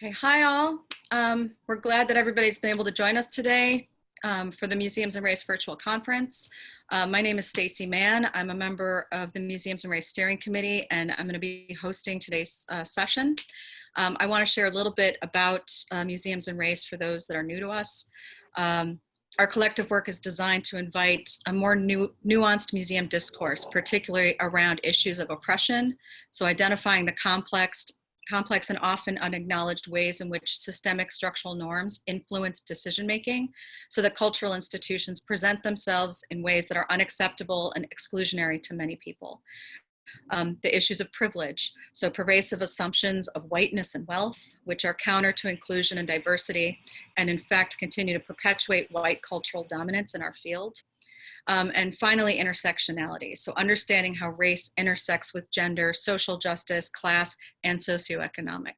Okay, hi all. We're glad that everybody's been able to join us today for the Museums and Race virtual conference. My name is Stacy Mann. I'm a member of the Museums and Race Steering Committee, and I'm going to be hosting today's session. I want to share a little bit about Museums and Race for those that are new to us. Our collective work is designed to invite a more nuanced museum discourse, particularly around issues of oppression. So identifying the complex and often unacknowledged ways in which systemic structural norms influence decision-making, so that cultural institutions present themselves in ways that are unacceptable and exclusionary to many people. The issues of privilege, so pervasive assumptions of whiteness and wealth, which are counter to inclusion and diversity, and in fact continue to perpetuate white cultural dominance in our field. And finally, intersectionality. So understanding how race intersects with gender, social justice, class, and socioeconomic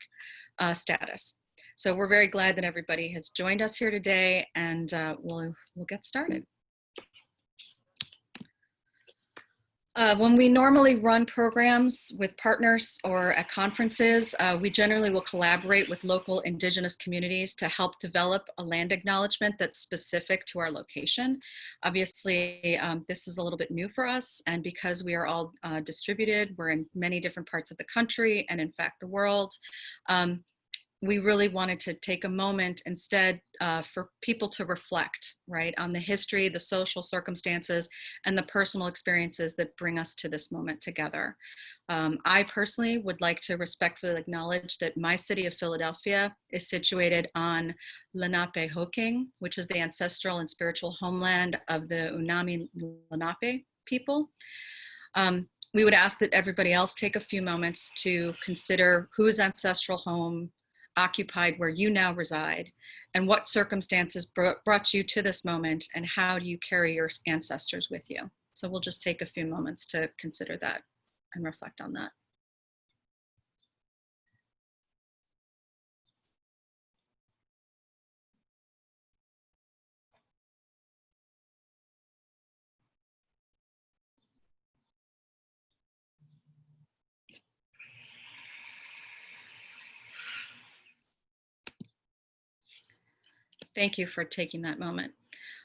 status. So we're very glad that everybody has joined us here today, and we'll get started. When we normally run programs with partners or at conferences, we generally will collaborate with local indigenous communities to help develop a land acknowledgement that's specific to our location. Obviously, this is a little bit new for us, and because we are all distributed, we're in many different parts of the country and in fact the world, we really wanted to take a moment instead for people to reflect, right, on the history, the social circumstances, and the personal experiences that bring us to this moment together. I personally would like to respectfully acknowledge that my city of Philadelphia is situated on Lenape-Hoking, which is the ancestral and spiritual homeland of the Unami Lenape people. We would ask that everybody else take a few moments to consider whose ancestral home occupied where you now reside, and what circumstances brought you to this moment, and how do you carry your ancestors with you. So we'll just take a few moments to consider that and reflect on that. Thank you for taking that moment.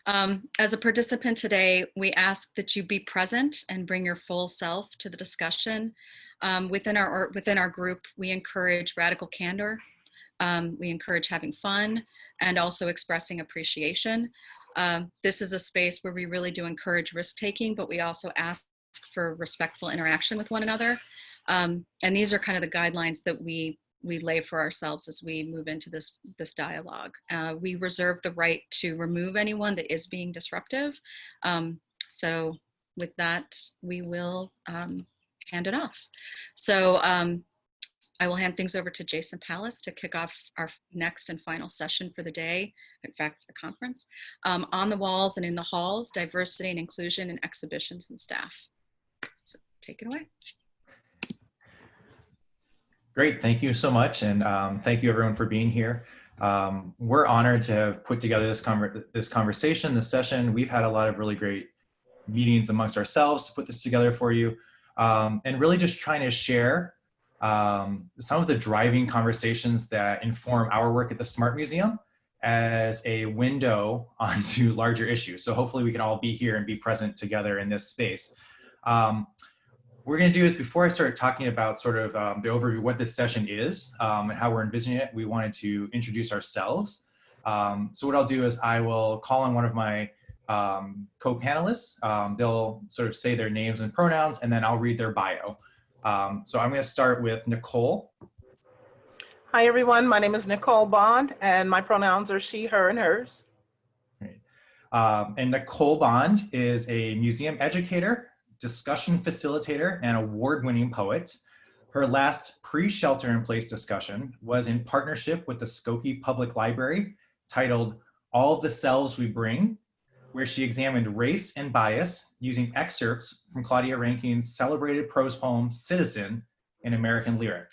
As a participant today, we ask that you be present and bring your full self to the discussion. Within our group, we encourage radical candor. We encourage having fun and also expressing appreciation. This is a space where we really do encourage risk-taking, but we also ask for respectful interaction with one another. And these are kind of the guidelines that we lay for ourselves as we move into this dialogue. We reserve the right to remove anyone that is being disruptive. So with that, we will hand it off. So I will hand things over to Jason Pallas to kick off our next and final session for the day, in fact, the conference. On the walls and in the halls, diversity and inclusion in exhibitions and staff. So take it away. Great, thank you so much, and thank you everyone for being here. We're honored to have put together this conversation, this session. We've had a lot of really great meetings amongst ourselves to put this together for you, and really just trying to share some of the driving conversations that inform our work at the Smart Museum as a window onto larger issues. So hopefully we can all be here and be present together in this space. What we're going to do is, before I start talking about sort of the overview of what this session is and how we're envisioning it, we wanted to introduce ourselves. So what I'll do is I will call on one of my co-panelists. They'll sort of say their names and pronouns, and then I'll read their bio. So I'm going to start with Nicole. Hi, everyone. My name is Nicole Bond, and my pronouns are she, her, and hers. Great. And Nicole Bond is a museum educator, discussion facilitator, and award-winning poet. Her last pre-shelter-in-place discussion was in partnership with the Skokie Public Library, titled All the Selves We Bring, where she examined race and bias using excerpts from Claudia Rankine's celebrated prose poem, Citizen, in American Lyric.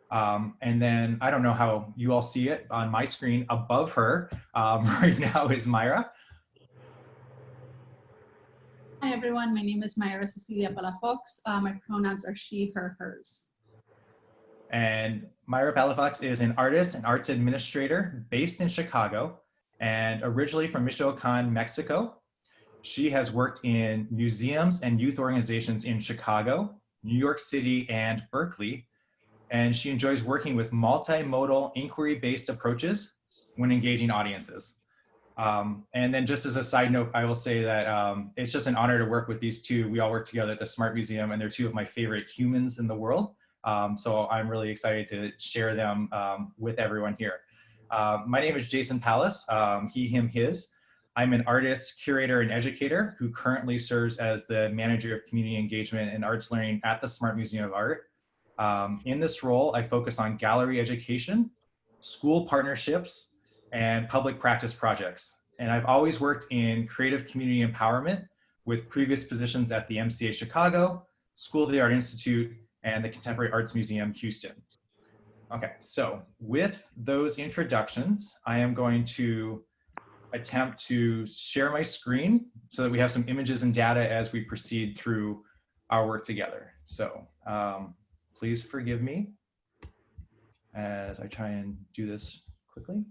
And then, I don't know how you all see it on my screen above her right now is Mayra. Hi everyone, my name is Mayra Cecilia Palafox. My pronouns are she, her, hers. And Mayra Palafox is an artist and arts administrator based in Chicago and originally from Michoacan, Mexico. She has worked in museums and youth organizations in Chicago, New York City, and Berkeley. And she enjoys working with multimodal inquiry-based approaches when engaging audiences. And then just as a side note, I will say that it's just an honor to work with these two. We all work together at the Smart Museum, and they're two of my favorite humans in the world. So I'm really excited to share them with everyone here. My name is Jason Pallas, he, him, his. I'm an artist, curator, and educator who currently serves as the manager of community engagement and arts learning at the Smart Museum of Art. In this role, I focus on gallery education, school partnerships, and public practice projects. And I've always worked in creative community empowerment with previous positions at the MCA Chicago, School of the Art Institute, and the Contemporary Arts Museum, Houston. Okay, so with those introductions, I am going to attempt to share my screen so that we have some images and data as we proceed through our work together. So please forgive me as I try and do this quickly.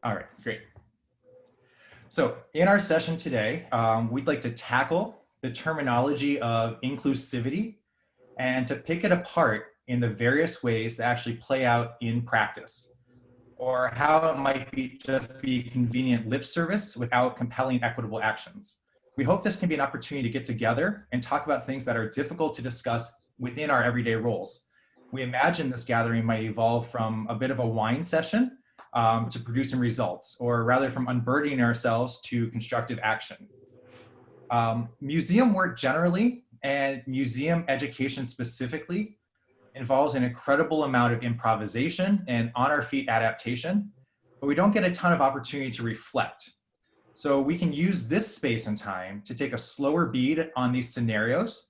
All right, great. So in our session today, we'd like to tackle the terminology of inclusivity and to pick it apart in the various ways that actually play out in practice, or how it might be just be convenient lip service without compelling equitable actions. We hope this can be an opportunity to get together and talk about things that are difficult to discuss within our everyday roles. We imagine this gathering might evolve from a bit of a wine session to producing results, or rather from unburdening ourselves to constructive action. Museum work generally, and museum education specifically, involves an incredible amount of improvisation and on-our-feet adaptation, but we don't get a ton of opportunity to reflect. So we can use this space and time to take a slower beat on these scenarios,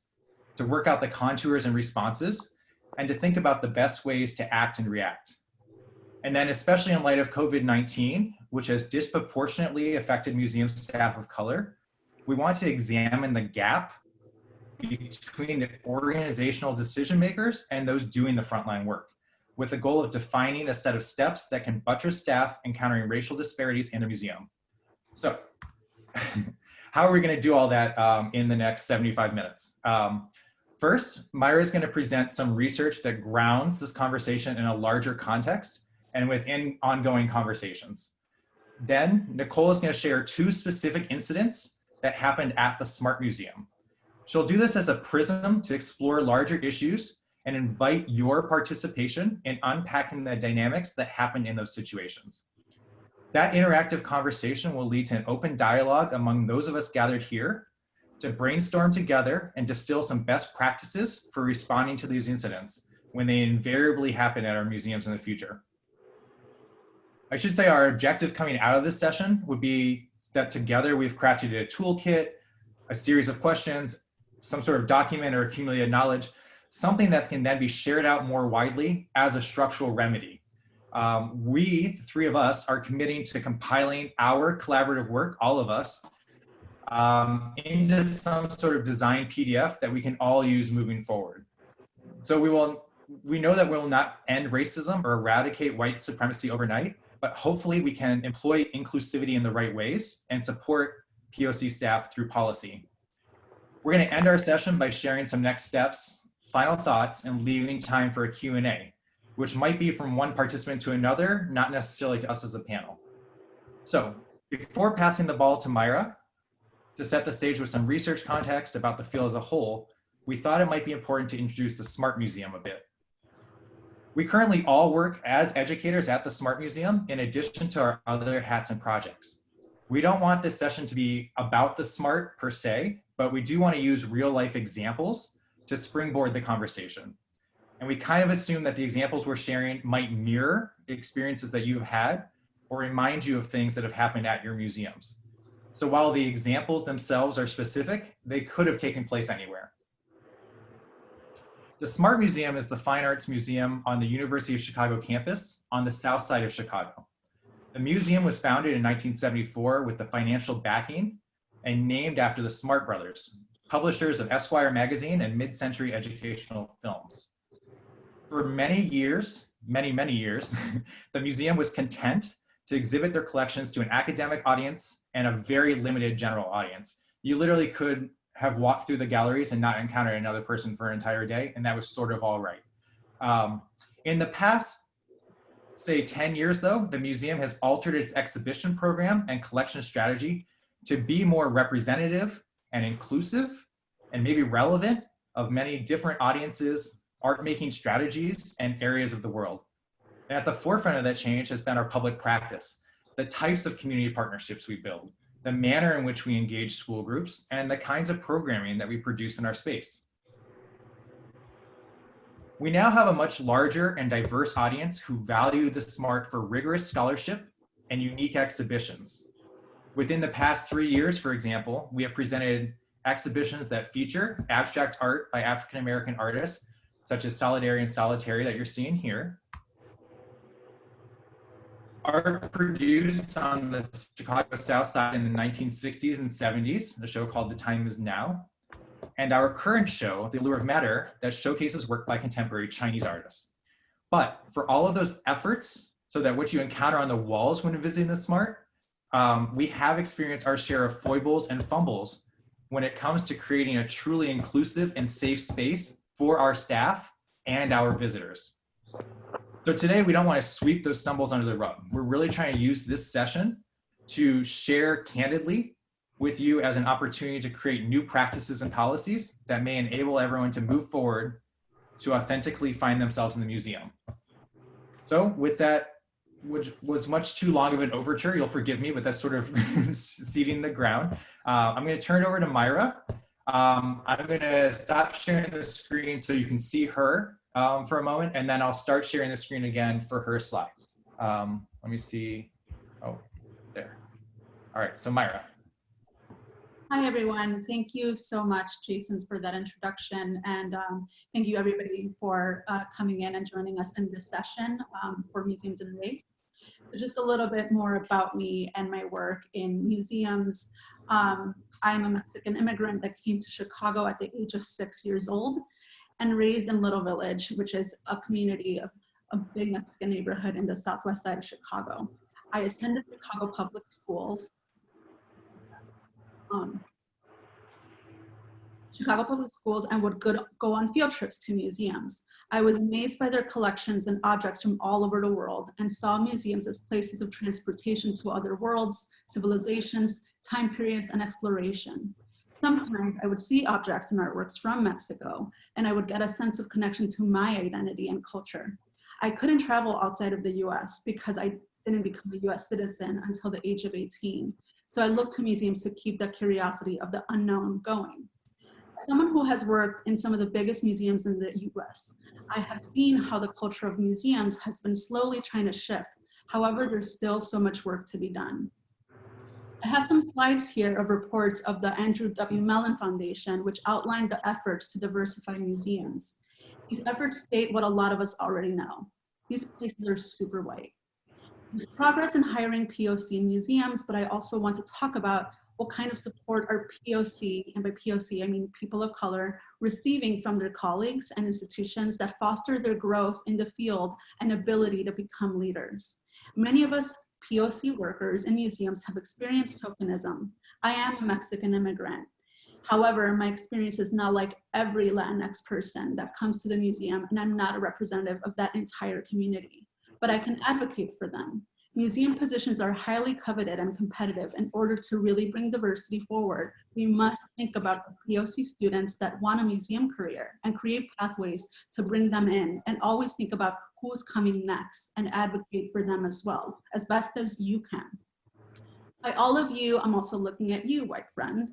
to work out the contours and responses, and to think about the best ways to act and react. And then especially in light of COVID-19, which has disproportionately affected museum staff of color, we want to examine the gap between the organizational decision makers and those doing the frontline work, with the goal of defining a set of steps that can buttress staff encountering racial disparities in the museum. So how are we going to do all that in the next 75 minutes? First, Mayra is going to present some research that grounds this conversation in a larger context and within ongoing conversations. Then Nicole is going to share two specific incidents that happened at the Smart Museum. She'll do this as a prism to explore larger issues and invite your participation in unpacking the dynamics that happened in those situations. That interactive conversation will lead to an open dialogue among those of us gathered here to brainstorm together and distill some best practices for responding to these incidents when they invariably happen at our museums in the future. I should say our objective coming out of this session would be that together we've crafted a toolkit, a series of questions, some sort of document or accumulated knowledge, something that can then be shared out more widely as a structural remedy. We, the three of us, are committing to compiling our collaborative work, all of us, into some sort of design PDF that we can all use moving forward. So we know that we will not end racism or eradicate white supremacy overnight, but hopefully we can employ inclusivity in the right ways and support POC staff through policy. We're going to end our session by sharing some next steps, final thoughts, and leaving time for a Q&A, which might be from one participant to another, not necessarily to us as a panel. So before passing the ball to Mayra, to set the stage with some research context about the field as a whole, we thought it might be important to introduce the Smart Museum a bit. We currently all work as educators at the Smart Museum in addition to our other hats and projects. We don't want this session to be about the Smart per se, but we do want to use real life examples to springboard the conversation. And we kind of assume that the examples we're sharing might mirror experiences that you've had or remind you of things that have happened at your museums. So while the examples themselves are specific, they could have taken place anywhere. The Smart Museum is the fine arts museum on the University of Chicago campus on the south side of Chicago. The museum was founded in 1974 with the financial backing and named after the Smart brothers, publishers of Esquire magazine and mid-century educational films. For many years, many years, the museum was content to exhibit their collections to an academic audience and a very limited general audience. You literally could have walked through the galleries and not encountered another person for an entire day, and that was sort of all right. In the past, say 10 years though, the museum has altered its exhibition program and collection strategy to be more representative and inclusive and maybe relevant of many different audiences, art making strategies, and areas of the world. And at the forefront of that change has been our public practice, the types of community partnerships we build, the manner in which we engage school groups, and the kinds of programming that we produce in our space. We now have a much larger and diverse audience who value the SMART for rigorous scholarship and unique exhibitions. Within the past 3 years, for example, we have presented exhibitions that feature abstract art by African-American artists, such as Solidary and Solitary that you're seeing here. Art produced on the Chicago South Side in the 1960s and 70s, a show called The Time Is Now. And our current show, The Allure of Matter, that showcases work by contemporary Chinese artists. But for all of those efforts, so that what you encounter on the walls when visiting the SMART, we have experienced our share of foibles and fumbles when it comes to creating a truly inclusive and safe space for our staff and our visitors. So today, we don't want to sweep those stumbles under the rug. We're really trying to use this session to share candidly with you as an opportunity to create new practices and policies that may enable everyone to move forward to authentically find themselves in the museum. So with that, which was much too long of an overture, you'll forgive me, but that's sort of seeding the ground. I'm going to turn it over to Mayra. I'm going to stop sharing the screen so you can see her for a moment, and then I'll start sharing the screen again for her slides. Let me see. Oh, there. All right, so Mayra. Hi, everyone. Thank you so much, Jason, for that introduction. And thank you, everybody, for coming in and joining us in this session for Museums and Race. Just a little bit more about me and my work in museums. I'm a Mexican immigrant that came to Chicago at the age of 6 years old and raised in Little Village, which is a community of a big Mexican neighborhood in the southwest side of Chicago. I attended Chicago public schools. Chicago public schools and would go on field trips to museums. I was amazed by their collections and objects from all over the world and saw museums as places of transportation to other worlds, civilizations, time periods, and exploration. Sometimes I would see objects and artworks from Mexico, and I would get a sense of connection to my identity and culture. I couldn't travel outside of the US because I didn't become a US citizen until the age of 18. So I looked to museums to keep that curiosity of the unknown going. As someone who has worked in some of the biggest museums in the US, I have seen how the culture of museums has been slowly trying to shift. However, there's still so much work to be done. I have some slides here of reports of the Andrew W. Mellon Foundation, which outlined the efforts to diversify museums. These efforts state what a lot of us already know. These places are super white. There's progress in hiring POC in museums, but I also want to talk about what kind of support are POC, and by POC I mean people of color, receiving from their colleagues and institutions that foster their growth in the field and ability to become leaders. Many of us POC workers in museums have experienced tokenism. I am a Mexican immigrant. However, my experience is not like every Latinx person that comes to the museum, and I'm not a representative of that entire community, but I can advocate for them. Museum positions are highly coveted and competitive. In order to really bring diversity forward, we must think about the POC students that want a museum career and create pathways to bring them in, and always think about who's coming next and advocate for them as well, as best as you can. By all of you, I'm also looking at you, white friend.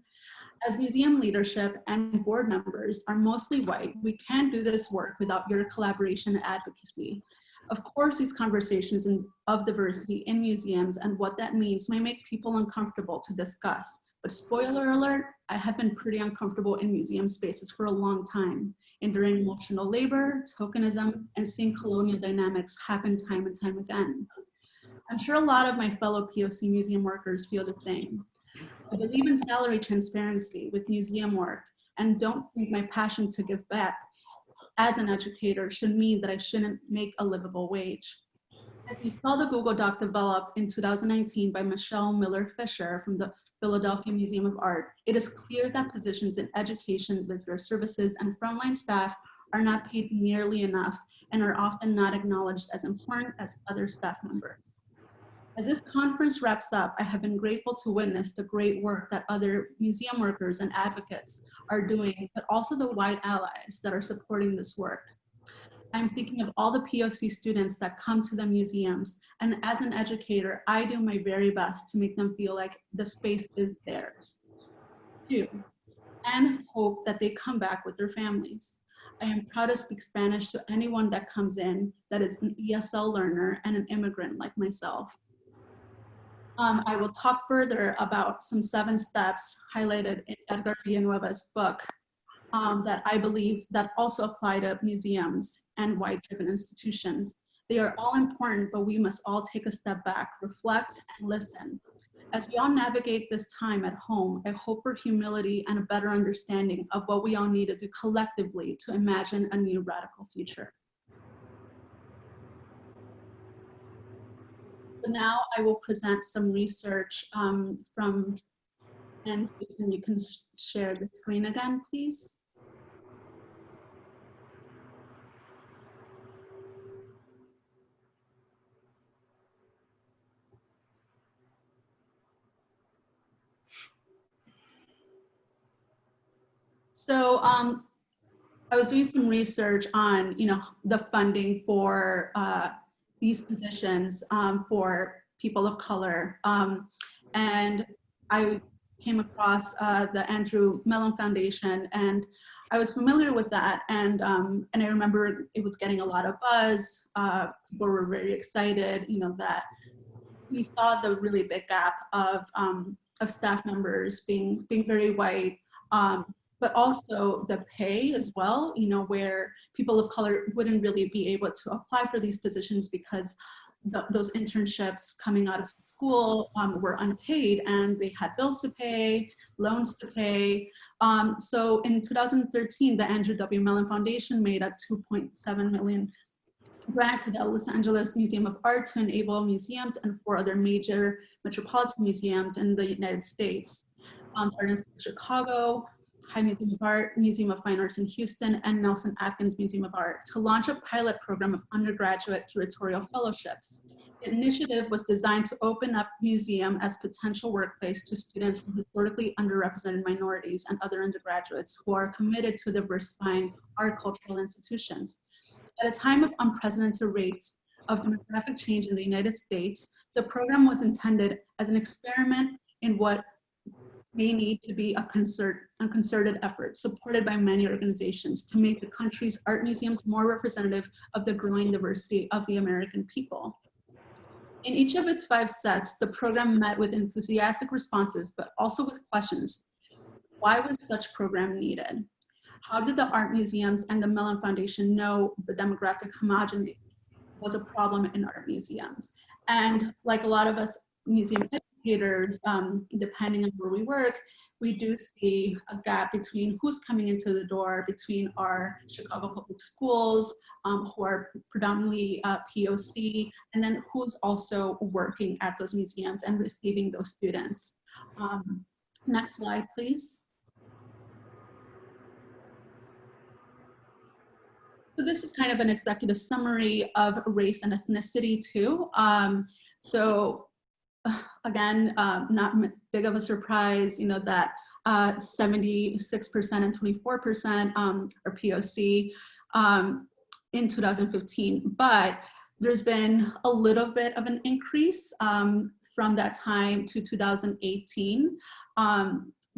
As museum leadership and board members are mostly white, we can't do this work without your collaboration and advocacy. Of course, these conversations of diversity in museums and what that means may make people uncomfortable to discuss. But spoiler alert, I have been pretty uncomfortable in museum spaces for a long time, enduring emotional labor, tokenism, and seeing colonial dynamics happen time and time again. I'm sure a lot of my fellow POC museum workers feel the same. I believe in salary transparency with museum work, and don't think my passion to give back as an educator should mean that I shouldn't make a livable wage. As we saw the Google Doc developed in 2019 by Michelle Miller Fisher from the Philadelphia Museum of Art, it is clear that positions in education, visitor services, and frontline staff are not paid nearly enough and are often not acknowledged as important as other staff members. As this conference wraps up, I have been grateful to witness the great work that other museum workers and advocates are doing, but also the wide allies that are supporting this work. I'm thinking of all the POC students that come to the museums, and as an educator, I do my very best to make them feel like the space is theirs. 2, and hope that they come back with their families. I am proud to speak Spanish to anyone that comes in that is an ESL learner and an immigrant like myself. I will talk further about some 7 steps highlighted in Edgar Villanueva's book that I believe that also apply to museums and white-driven institutions. They are all important, but we must all take a step back, reflect, and listen. As we all navigate this time at home, I hope for humility and a better understanding of what we all need to do collectively to imagine a new radical future. So now I will present some research and you can share the screen again, please. So I was doing some research on, the funding for these positions for people of color. And I came across the Andrew Mellon Foundation, and I was familiar with that. And I remember it was getting a lot of buzz. People were very excited, that we saw the really big gap of staff members being very white, but also the pay as well, where people of color wouldn't really be able to apply for these positions because those internships coming out of school were unpaid and they had bills to pay, loans to pay. So in 2013, the Andrew W. Mellon Foundation made a $2.7 million grant to the Los Angeles Museum of Art to enable museums and 4 other major metropolitan museums in the United States. Art Institute of Chicago, High Museum of Art, Museum of Fine Arts in Houston, and Nelson Atkins Museum of Art to launch a pilot program of undergraduate curatorial fellowships. The initiative was designed to open up museum as potential workplace to students from historically underrepresented minorities and other undergraduates who are committed to diversifying our cultural institutions. At a time of unprecedented rates of demographic change in the United States, the program was intended as an experiment in what may need to be a concerted effort supported by many organizations to make the country's art museums more representative of the growing diversity of the American people. In each of its 5 sets, the program met with enthusiastic responses, but also with questions. Why was such program needed? How did the art museums and the Mellon Foundation know the demographic homogeneity was a problem in art museums? And like a lot of us museum educators, depending on where we work, we do see a gap between who's coming into the door between our Chicago public schools, who are predominantly POC, and then who's also working at those museums and receiving those students. Next slide, please. So this is kind of an executive summary of race and ethnicity too. Again, not big of a surprise, that 76% and 24% are POC in 2015, but there's been a little bit of an increase from that time to 2018.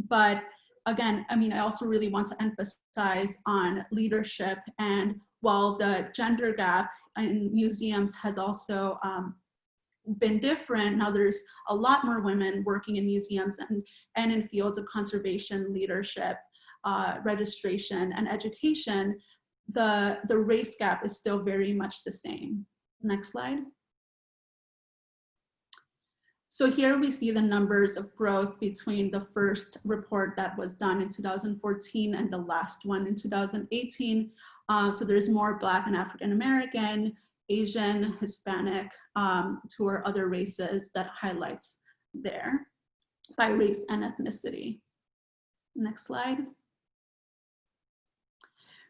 But again, I also really want to emphasize on leadership, and while the gender gap in museums has also been different, now there's a lot more women working in museums and in fields of conservation, leadership, registration, and education. The race gap is still very much the same. Next slide. So here we see the numbers of growth between the first report that was done in 2014 and the last one in 2018. So there's more Black and African American, Asian, Hispanic, two or other races that highlights there by race and ethnicity. Next slide.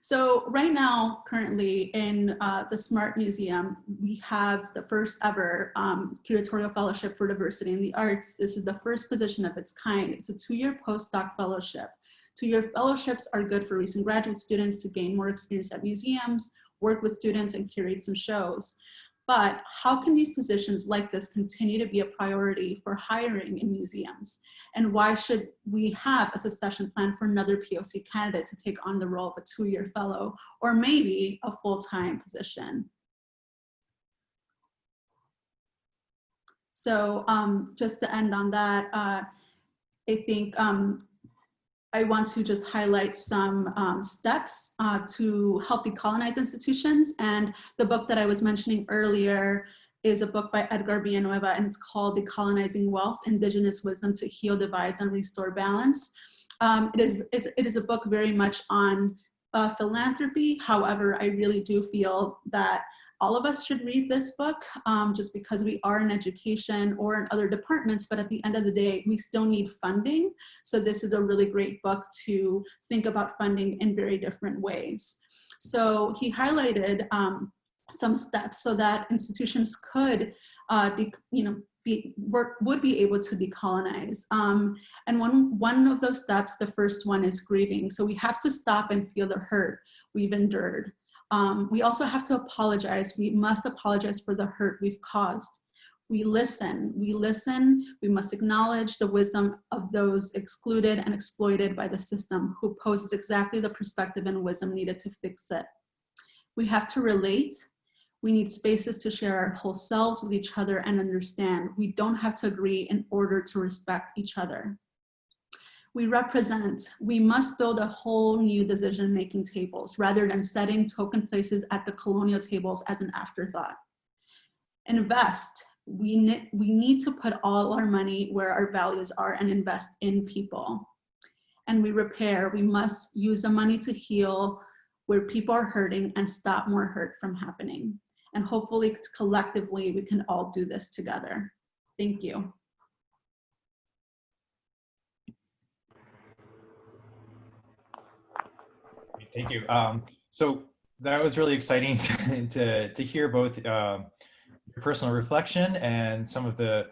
So right now, currently in the SMART Museum, we have the first ever curatorial fellowship for diversity in the arts. This is the first position of its kind. It's a 2-year postdoc fellowship. 2-year fellowships are good for recent graduate students to gain more experience at museums, work with students, and curate some shows. But how can these positions like this continue to be a priority for hiring in museums? And why should we have a succession plan for another POC candidate to take on the role of a 2-year fellow, or maybe a full-time position? So just to end on that, I think I want to just highlight some steps to help decolonize institutions. And the book that I was mentioning earlier is a book by Edgar Villanueva, and it's called Decolonizing Wealth, Indigenous Wisdom to Heal Divides and Restore Balance. It is a book very much on philanthropy. However, I really do feel that all of us should read this book just because we are in education or in other departments, but at the end of the day, we still need funding. So this is a really great book to think about funding in very different ways. So he highlighted some steps so that institutions could, would be able to decolonize. And one of those steps, the first one is grieving. So we have to stop and feel the hurt we've endured. We also have to apologize. We must apologize for the hurt we've caused. We listen, we must acknowledge the wisdom of those excluded and exploited by the system who poses exactly the perspective and wisdom needed to fix it. We have to relate. We need spaces to share our whole selves with each other and understand. We don't have to agree in order to respect each other. We represent. We must build a whole new decision-making tables rather than setting token places at the colonial tables as an afterthought. Invest. We need to put all our money where our values are and invest in people. And we repair. We must use the money to heal where people are hurting and stop more hurt from happening. And hopefully collectively we can all do this together. Thank you. Thank you. So that was really exciting to hear both your personal reflection and some of the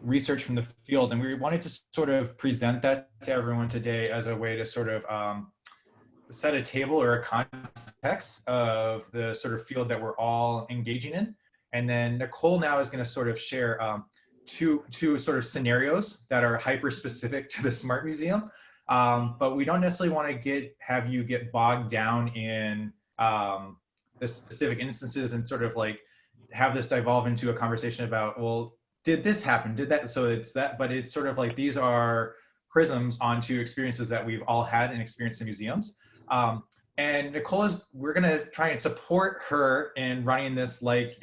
research from the field. And we wanted to sort of present that to everyone today as a way to sort of set a table or a context of the sort of field that we're all engaging in. And then Nicole now is going to sort of share two sort of scenarios that are hyper specific to the SMART Museum. But we don't necessarily want to have you get bogged down in the specific instances and sort of like have this devolve into a conversation about, well, did this happen? Did that? So it's that, but it's sort of like these are prisms onto experiences that we've all had and experienced in museums. And Nicole we're going to try and support her in running this like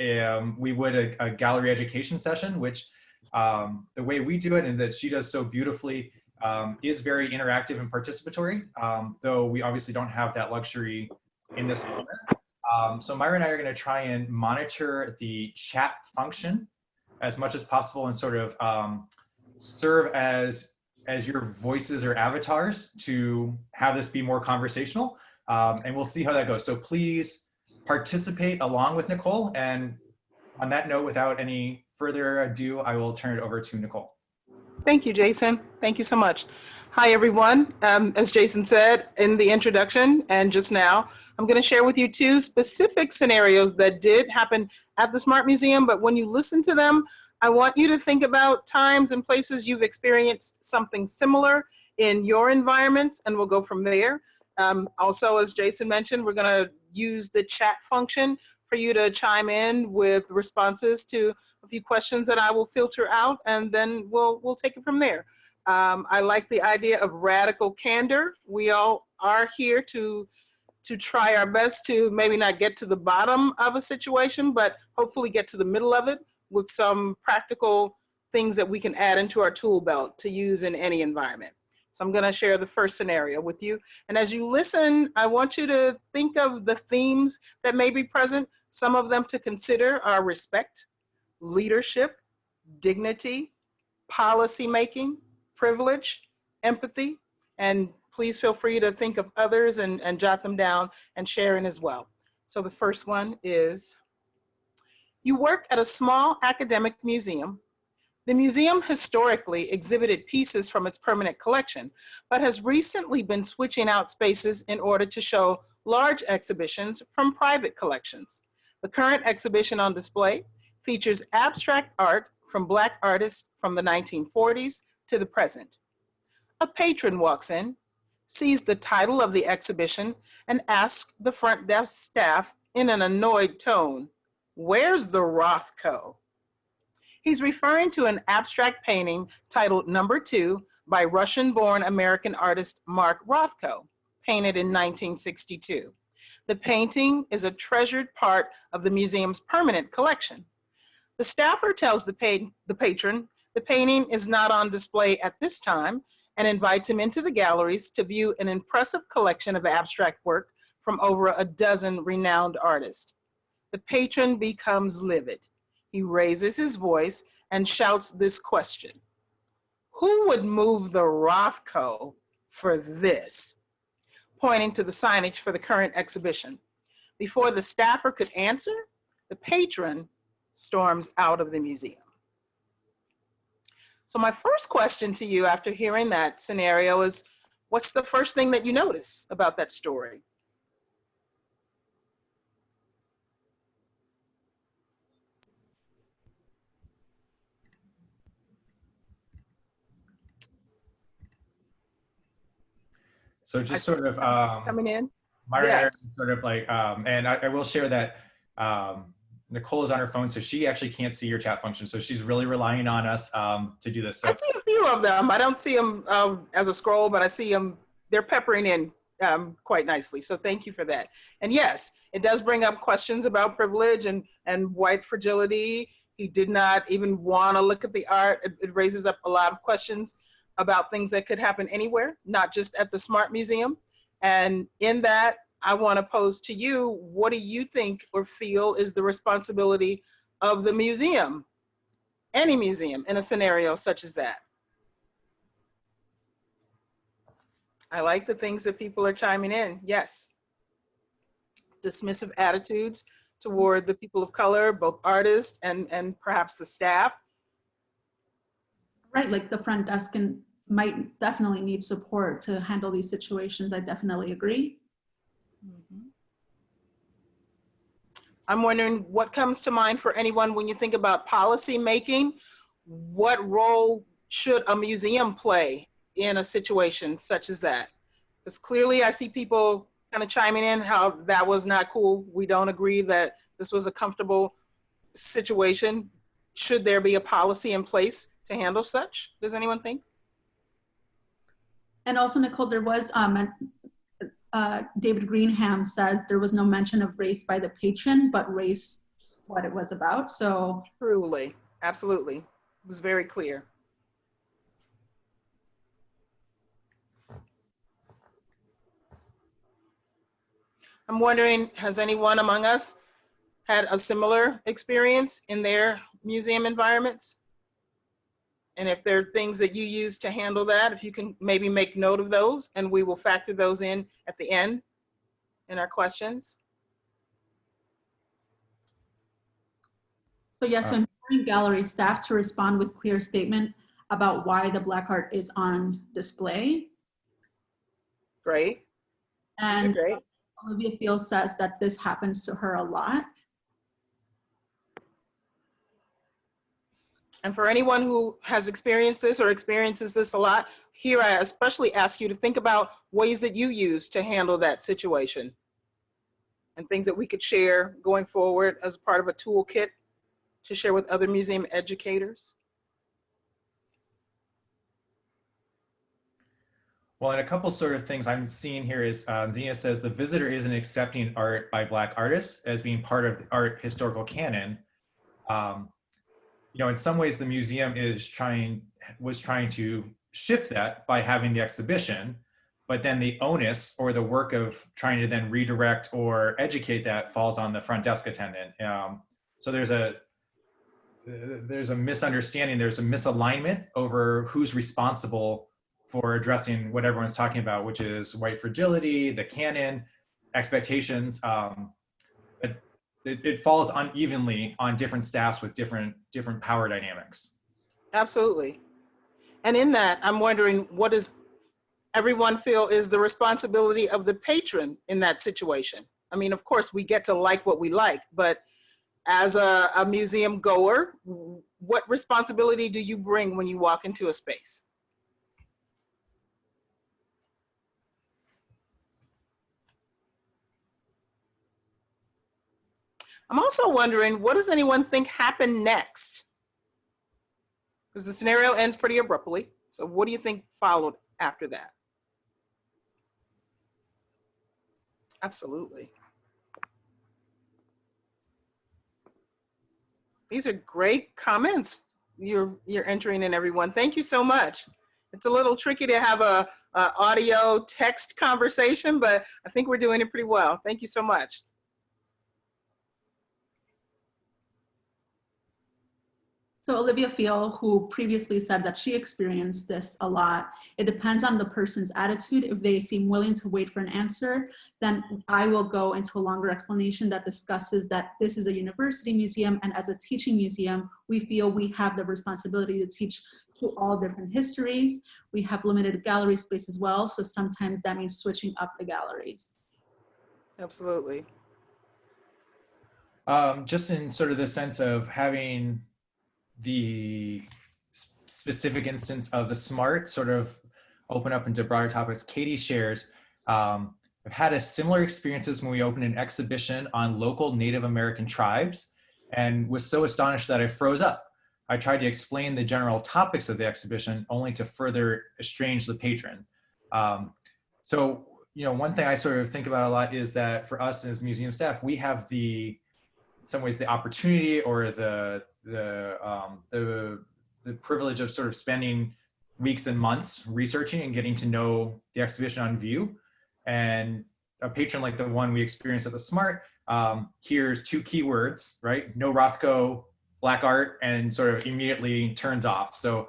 we would a gallery education session, which the way we do it and that she does so beautifully is very interactive and participatory, though we obviously don't have that luxury in this moment. So Mayra and I are going to try and monitor the chat function as much as possible and sort of serve as your voices or avatars to have this be more conversational. And we'll see how that goes. So please participate along with Nicole. And on that note, without any further ado, I will turn it over to Nicole. Thank you, Jason. Thank you so much. Hi, everyone. As Jason said in the introduction and just now, I'm going to share with you two specific scenarios that did happen at the SMART Museum, but when you listen to them, I want you to think about times and places you've experienced something similar in your environments, and we'll go from there. Also, as Jason mentioned, we're going to use the chat function for you to chime in with responses to a few questions that I will filter out, and then we'll take it from there. I like the idea of radical candor. We all are here to try our best to maybe not get to the bottom of a situation, but hopefully get to the middle of it with some practical things that we can add into our tool belt to use in any environment. So I'm going to share the first scenario with you. And as you listen, I want you to think of the themes that may be present. Some of them to consider are respect, leadership, dignity, policy making, privilege, empathy, and please feel free to think of others and jot them down and share in as well. So the first one is, you work at a small academic museum. The museum historically exhibited pieces from its permanent collection, but has recently been switching out spaces in order to show large exhibitions from private collections. The current exhibition on display features abstract art from Black artists from the 1940s to the present. A patron walks in, sees the title of the exhibition, and asks the front desk staff in an annoyed tone, "Where's the Rothko?" He's referring to an abstract painting titled Number 2 by Russian-born American artist Mark Rothko, painted in 1962. The painting is a treasured part of the museum's permanent collection. The staffer tells the patron the painting is not on display at this time and invites him into the galleries to view an impressive collection of abstract work from over a dozen renowned artists. The patron becomes livid. He raises his voice and shouts this question: "Who would move the Rothko for this?" pointing to the signage for the current exhibition. Before the staffer could answer, the patron storms out of the museum. So my first question to you after hearing that scenario is, what's the first thing that you notice about that story? So just sort of coming in. Mayra, Yes. sort of like, and I will share that Nicole is on her phone, so she actually can't see your chat function. So she's really relying on us to do this. So I see a few of them. I don't see them as a scroll, but I see them, they're peppering in quite nicely. So thank you for that. And yes, it does bring up questions about privilege and white fragility. He did not even want to look at the art. It raises up a lot of questions about things that could happen anywhere, not just at the Smart Museum. And in that, I want to pose to you, what do you think or feel is the responsibility of the museum, any museum, in a scenario such as that? I like the things that people are chiming in. Yes. Dismissive attitudes toward the people of color, both artists and perhaps the staff. Right, like the front desk might definitely need support to handle these situations. I definitely agree. Mm-hmm. I'm wondering what comes to mind for anyone when you think about policy making. What role should a museum play in a situation such as that? Because clearly I see people kind of chiming in how that was not cool. We don't agree that this was a comfortable situation. Should there be a policy in place to handle such? Does anyone think? And also, Nicole, there was, David Greenham says there was no mention of race by the patron, but race, what it was about. So truly, absolutely, it was very clear. I'm wondering, has anyone among us had a similar experience in their museum environments? And if there are things that you use to handle that, if you can maybe make note of those, and we will factor those in at the end in our questions. So yes, so empowering gallery staff to respond with clear statement about why the Black art is on display. Great. And great. Olivia Fields says that this happens to her a lot. And for anyone who has experienced this or experiences this a lot, here I especially ask you to think about ways that you use to handle that situation and things that we could share going forward as part of a toolkit to share with other museum educators. Well, and a couple sort of things I'm seeing here is Zena says the visitor isn't accepting art by Black artists as being part of the art historical canon. in some ways the museum was trying to shift that by having the exhibition, but then the onus or the work of trying to then redirect or educate that falls on the front desk attendant. So there's a misunderstanding, there's a misalignment over who's responsible for addressing what everyone's talking about, which is white fragility, the canon, expectations. But it falls unevenly on different staffs with different power dynamics. Absolutely. And in that, I'm wondering, what does everyone feel is the responsibility of the patron in that situation? I mean, of course, we get to like what we like, but as a museum goer, what responsibility do you bring when you walk into a space? I'm also wondering, what does anyone think happened next? Because the scenario ends pretty abruptly. So what do you think followed after that? Absolutely. These are great comments you're entering in, everyone. Thank you so much. It's a little tricky to have a audio text conversation, but I think we're doing it pretty well. Thank you so much. So Olivia Fiel, who previously said that she experienced this a lot, it depends on the person's attitude. If they seem willing to wait for an answer, then I will go into a longer explanation that discusses that this is a university museum, and as a teaching museum, we feel we have the responsibility to teach to all different histories. We have limited gallery space as well, so sometimes that means switching up the galleries. Absolutely. Just in sort of the sense of having the specific instance of the SMART sort of open up into broader topics, Katie shares, I've had a similar experiences when we opened an exhibition on local Native American tribes and was so astonished that I froze up. I tried to explain the general topics of the exhibition only to further estrange the patron. So, one thing I sort of think about a lot is that for us as museum staff, we have in some ways the opportunity or the privilege of sort of spending weeks and months researching and getting to know the exhibition on view. And a patron like the one we experienced at the SMART hears two keywords, right? No Rothko, black art, and sort of immediately turns off. So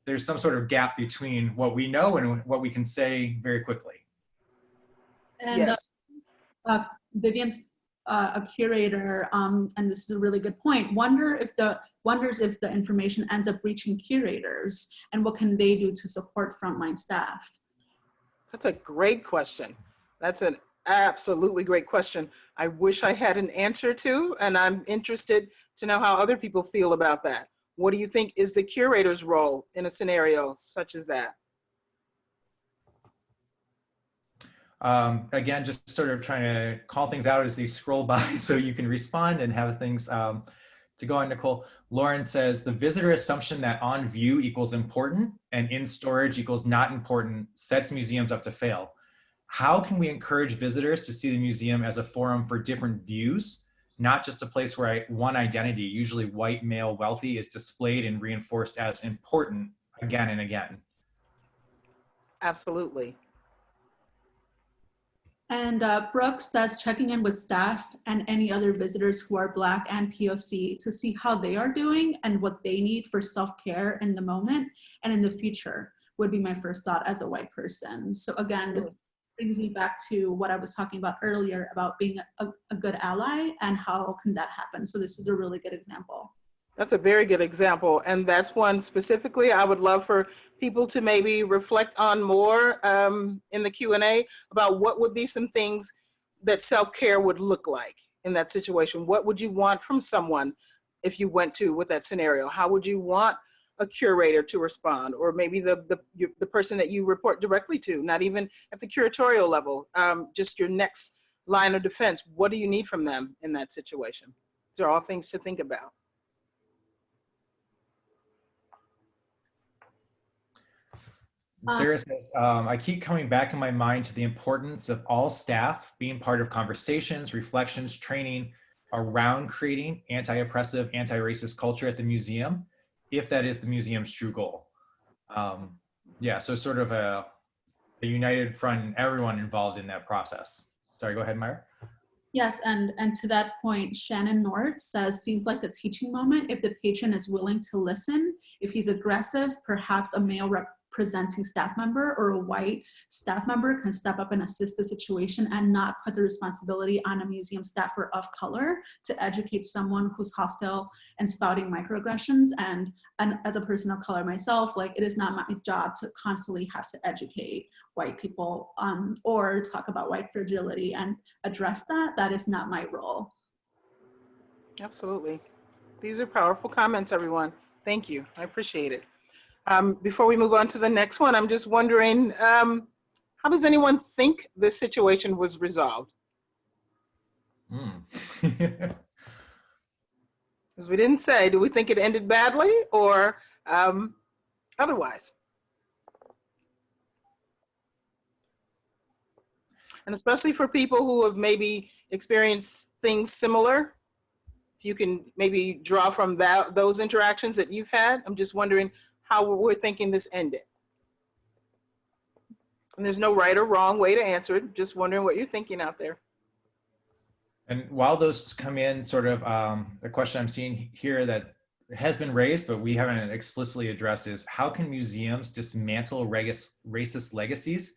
there's some sort of gap between what we know and what we can say very quickly. And Yes. Vivian's a curator, and this is a really good point, wonders if the information ends up reaching curators, and what can they do to support frontline staff? That's a great question. That's an absolutely great question. I wish I had an answer to, and I'm interested to know how other people feel about that. What do you think is the curator's role in a scenario such as that? Again, just sort of trying to call things out as they scroll by so you can respond and have things to go on. Nicole, Lauren says, the visitor assumption that on view equals important and in storage equals not important sets museums up to fail. How can we encourage visitors to see the museum as a forum for different views, not just a place where one identity, usually white, male, wealthy, is displayed and reinforced as important again and again? Absolutely. And Brooke says, checking in with staff and any other visitors who are Black and POC to see how they are doing and what they need for self-care in the moment and in the future would be my first thought as a white person. So again, this brings me back to what I was talking about earlier about being a good ally and how can that happen. So this is a really good example. That's a very good example. And that's one specifically I would love for people to maybe reflect on more in the Q&A about what would be some things that self-care would look like in that situation. What would you want from someone if you went to with that scenario? How would you want a curator to respond, or maybe the person that you report directly to, not even at the curatorial level, just your next line of defense? What do you need from them in that situation? These are all things to think about. Sarah says, I keep coming back in my mind to the importance of all staff being part of conversations, reflections, training, around creating anti-oppressive, anti-racist culture at the museum, if that is the museum's true goal. Yeah, so sort of a united front and everyone involved in that process. Sorry, go ahead, Mayra. Yes, and to that point, Shannon Nort says, seems like a teaching moment if the patron is willing to listen. If he's aggressive, perhaps a male representing staff member or a white staff member can step up and assist the situation and not put the responsibility on a museum staffer of color to educate someone who's hostile and spouting microaggressions. And as a person of color myself, like, it is not my job to constantly have to educate white people or talk about white fragility and address that. That is not my role. Absolutely. These are powerful comments, everyone. Thank you. I appreciate it. Before we move on to the next one, I'm just wondering, how does anyone think this situation was resolved? Because we didn't say, do we think it ended badly or otherwise? And especially for people who have maybe experienced things similar, if you can maybe draw from those interactions that you've had, I'm just wondering how we're thinking this ended. And there's no right or wrong way to answer it, just wondering what you're thinking out there. And while those come in, sort of the question I'm seeing here that has been raised, but we haven't explicitly addressed is, how can museums dismantle racist legacies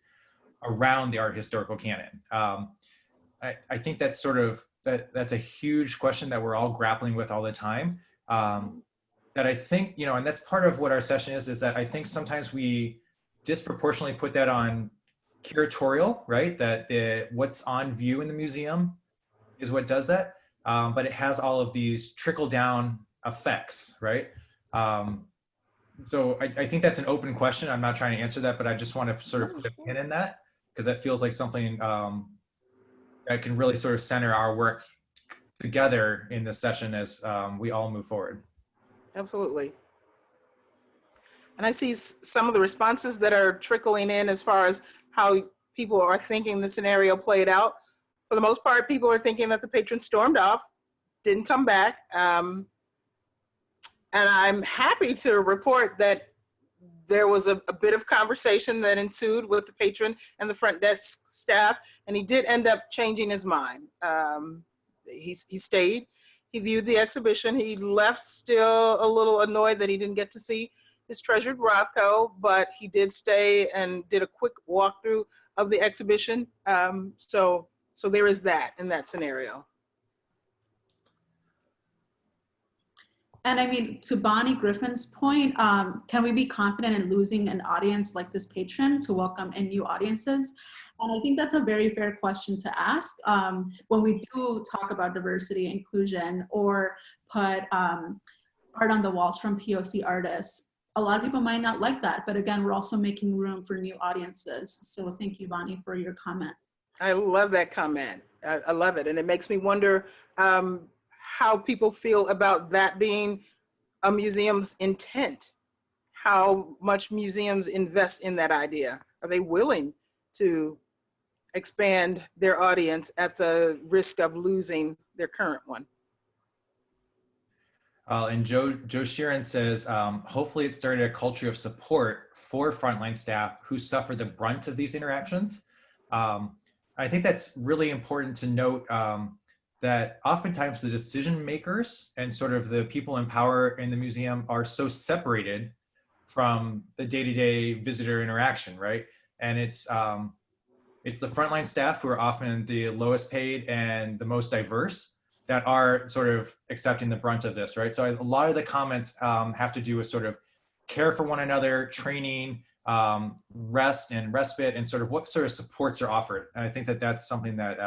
around the art historical canon? I think that's sort of, that's a huge question that we're all grappling with all the time. That I think, you know, and that's part of what our session is that I think sometimes we disproportionately put that on curatorial, right? That what's on view in the museum is what does that. But it has all of these trickle down effects, right? So I think that's an open question. I'm not trying to answer that, but I just want to sort of put a pin in that, because that feels like something that can really sort of center our work together in this session as we all move forward. Absolutely. And I see some of the responses that are trickling in as far as how people are thinking the scenario played out. For the most part, people are thinking that the patron stormed off, didn't come back. And I'm happy to report that there was a bit of conversation that ensued with the patron and the front desk staff, and he did end up changing his mind. He stayed, he viewed the exhibition, he left still a little annoyed that he didn't get to see his treasured Rothko, but he did stay and did a quick walkthrough of the exhibition. So there is that in that scenario. And I mean, to Bonnie Griffin's point, can we be confident in losing an audience like this patron to welcome in new audiences? And I think that's a very fair question to ask. When we do talk about diversity, inclusion, or put art on the walls from POC artists, a lot of people might not like that. But again, we're also making room for new audiences. So thank you, Bonnie, for your comment. I love that comment. I love it. And it makes me wonder how people feel about that being a museum's intent. How much museums invest in that idea? Are they willing to expand their audience at the risk of losing their current one? And Joe Sheeran says, hopefully it started a culture of support for frontline staff who suffer the brunt of these interactions. I think that's really important to note, that oftentimes the decision makers and sort of the people in power in the museum are so separated from the day-to-day visitor interaction, right? And it's the frontline staff who are often the lowest paid and the most diverse that are sort of accepting the brunt of this, right? So a lot of the comments have to do with sort of care for one another, training, rest and respite, and sort of what sort of supports are offered. And I think that that's something that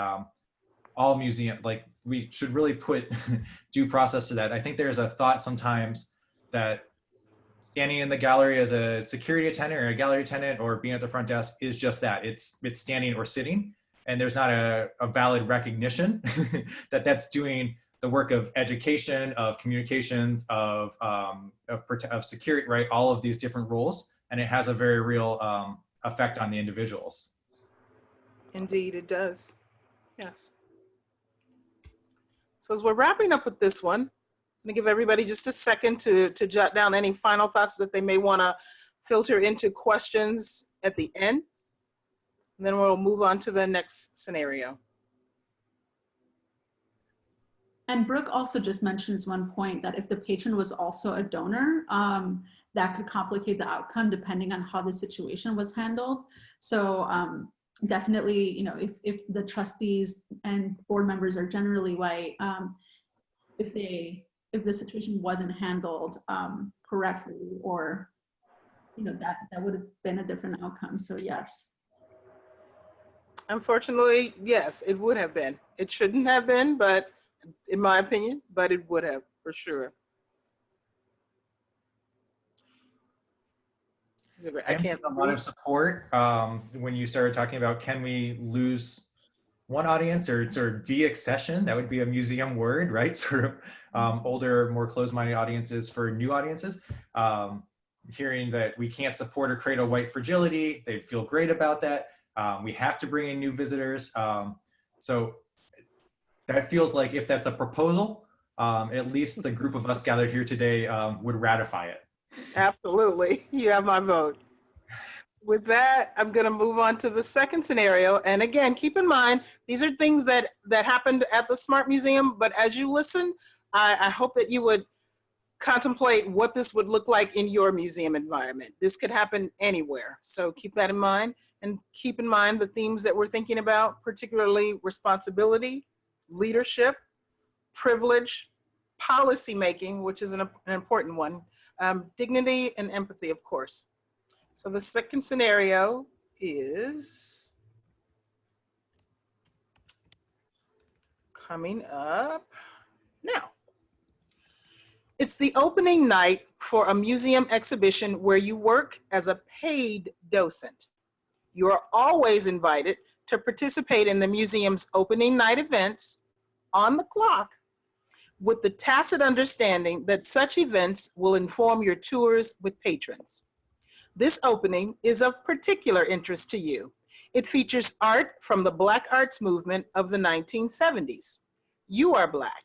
all museums, like, we should really put due process to that. I think there's a thought sometimes that standing in the gallery as a security attendant or a gallery attendant or being at the front desk is just that. It's standing or sitting, and there's not a valid recognition that that's doing the work of education, of communications, of security, right? All of these different roles, and it has a very real effect on the individuals. Indeed, it does. Yes. So as we're wrapping up with this one, I'm gonna give everybody just a second to jot down any final thoughts that they may wanna filter into questions at the end. And then we'll move on to the next scenario. And Brooke also just mentions one point that if the patron was also a donor, that could complicate the outcome depending on how the situation was handled. So definitely, you know, if the trustees and board members are generally white, if the situation wasn't handled correctly, or you know, that would have been a different outcome. So yes. Unfortunately, yes, it would have been. It shouldn't have been, but in my opinion, but it would have for sure. I can't. A lot of support when you started talking about, can we lose one audience or sort of de-accession? That would be a museum word, right? Sort of older, more closed-minded audiences for new audiences. Hearing that we can't support or create a white fragility, they'd feel great about that. We have to bring in new visitors. So that feels like if that's a proposal, at least the group of us gathered here today would ratify it. Absolutely, you have my vote. With that, I'm gonna move on to the second scenario. And again, keep in mind, these are things that happened at the Smart Museum, but as you listen, I hope that you would contemplate what this would look like in your museum environment. This could happen anywhere. So keep that in mind, and keep in mind the themes that we're thinking about, particularly responsibility, leadership, privilege, policy making, which is an important one, dignity and empathy, of course. So the second scenario is coming up now. It's the opening night for a museum exhibition where you work as a paid docent. You are always invited to participate in the museum's opening night events on the clock, with the tacit understanding that such events will inform your tours with patrons. This opening is of particular interest to you. It features art from the Black arts movement of the 1970s. You are Black.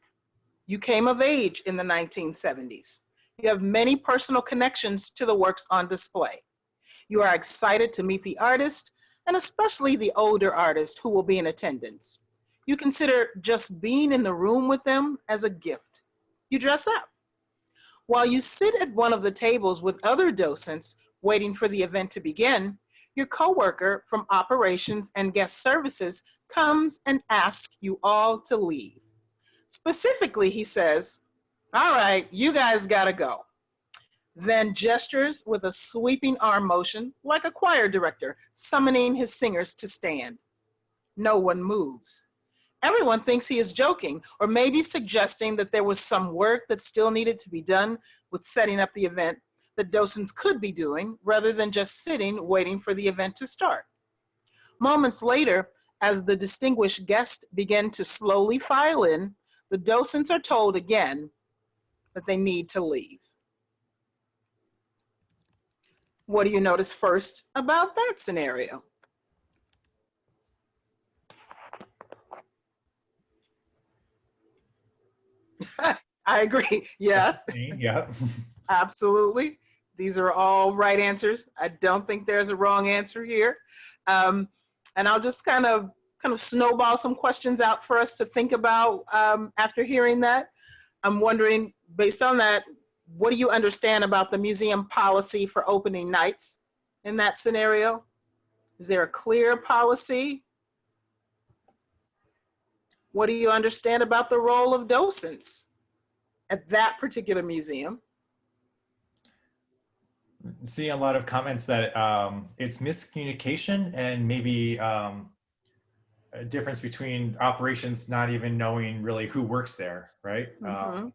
You came of age in the 1970s. You have many personal connections to the works on display. You are excited to meet the artist, and especially the older artist who will be in attendance. You consider just being in the room with them as a gift. You dress up. While you sit at one of the tables with other docents waiting for the event to begin, your coworker from operations and guest services comes and asks you all to leave. Specifically, he says, "All right, you guys gotta go." Then gestures with a sweeping arm motion like a choir director summoning his singers to stand. No one moves. Everyone thinks he is joking, or maybe suggesting that there was some work that still needed to be done with setting up the event that docents could be doing rather than just sitting waiting for the event to start. Moments later, as the distinguished guests begin to slowly file in, the docents are told again that they need to leave. What do you notice first about that scenario? I agree. Yes. Yeah. Absolutely. These are all right answers. I don't think there's a wrong answer here. And I'll just kind of snowball some questions out for us to think about after hearing that. I'm wondering, based on that, what do you understand about the museum policy for opening nights in that scenario? Is there a clear policy? What do you understand about the role of docents at that particular museum? Seeing a lot of comments that it's miscommunication and maybe a difference between operations not even knowing really who works there, right? Mm-hmm.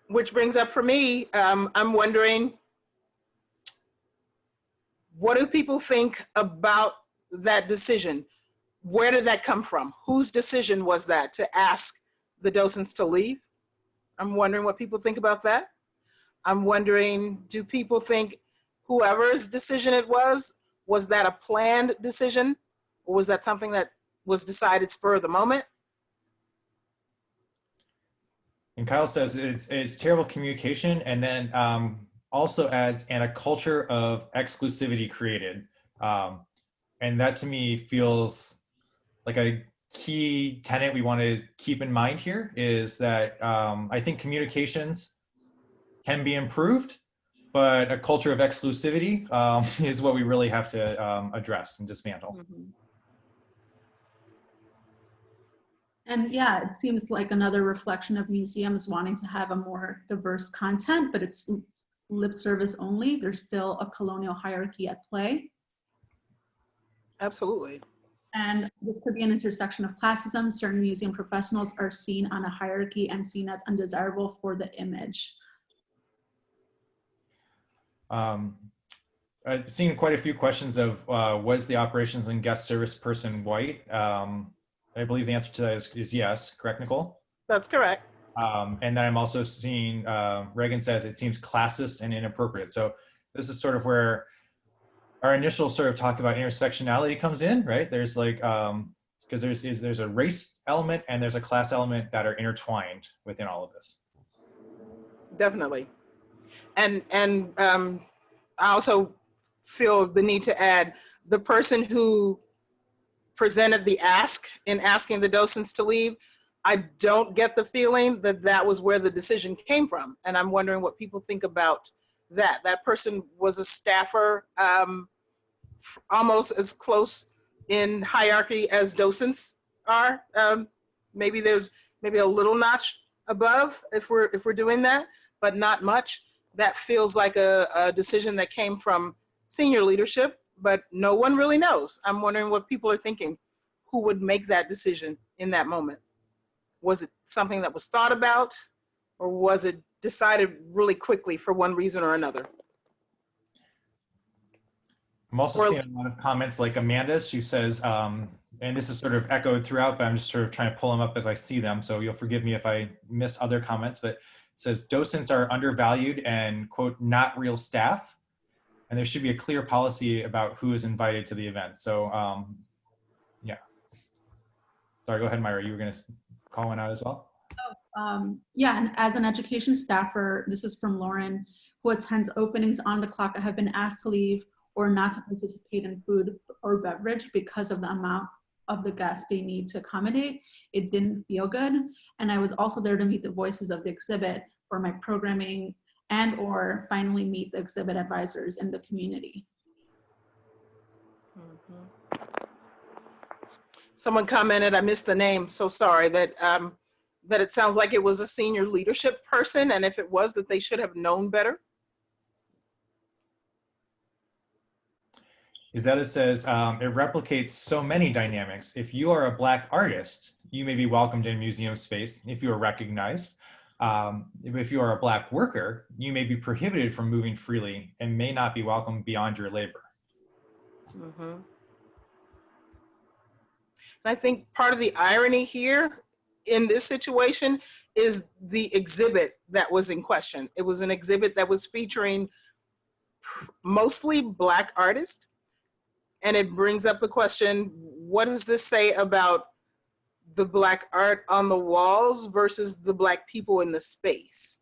Which brings up for me, I'm wondering, what do people think about that decision? Where did that come from? Whose decision was that to ask the docents to leave? I'm wondering what people think about that. I'm wondering, do people think whoever's decision it was that a planned decision? Or was that something that was decided spur of the moment? And Kyle says it's terrible communication, and then also adds, and a culture of exclusivity created. And that to me feels like a key tenet we want to keep in mind here is that I think communications can be improved, but a culture of exclusivity is what we really have to address and dismantle. Mm-hmm. And yeah, it seems like another reflection of museums wanting to have a more diverse content, but it's lip service only. There's still a colonial hierarchy at play. Absolutely. And this could be an intersection of classism. Certain museum professionals are seen on a hierarchy and seen as undesirable for the image. I've seen quite a few questions of was the operations and guest service person white? I believe the answer to that is yes. Correct, Nicole? That's correct. And then I'm also seeing Reagan says it seems classist and inappropriate. So this is sort of where our initial sort of talk about intersectionality comes in, right? There's like because there's a race element and there's a class element that are intertwined within all of this. Definitely. And I also feel the need to add the person who presented the ask in asking the docents to leave. I don't get the feeling that that was where the decision came from. And I'm wondering what people think about that. That person was a staffer, almost as close in hierarchy as docents are. Maybe there's maybe a little notch above if we're doing that, but not much. That feels like a decision that came from senior leadership, but no one really knows. I'm wondering what people are thinking. Who would make that decision in that moment? Was it something that was thought about, or was it decided really quickly for one reason or another? I'm also seeing a lot of comments like Amanda's, who says, and this is sort of echoed throughout, but I'm just sort of trying to pull them up as I see them. So you'll forgive me if I miss other comments, but it says docents are undervalued and quote, not real staff. And there should be a clear policy about who is invited to the event. So yeah. Sorry, go ahead, Mayra. You were going to call one out as well? Yeah, and as an education staffer, this is from Lauren, who attends openings on the clock. I have been asked to leave or not to participate in food or beverage because of the amount of the guests they need to accommodate. It didn't feel good. And I was also there to meet the voices of the exhibit for my programming and or finally meet the exhibit advisors in the community. Mm-hmm. Someone commented, I missed the name, so sorry, that it sounds like it was a senior leadership person, and if it was, that they should have known better. Izetta says, it replicates so many dynamics. If you are a Black artist, you may be welcomed in museum space if you are recognized. If you are a Black worker, you may be prohibited from moving freely and may not be welcomed beyond your labor. Mm-hmm. And I think part of the irony here in this situation is the exhibit that was in question. It was an exhibit that was featuring mostly Black artists. And it brings up the question, what does this say about the Black art on the walls versus the Black people in the space?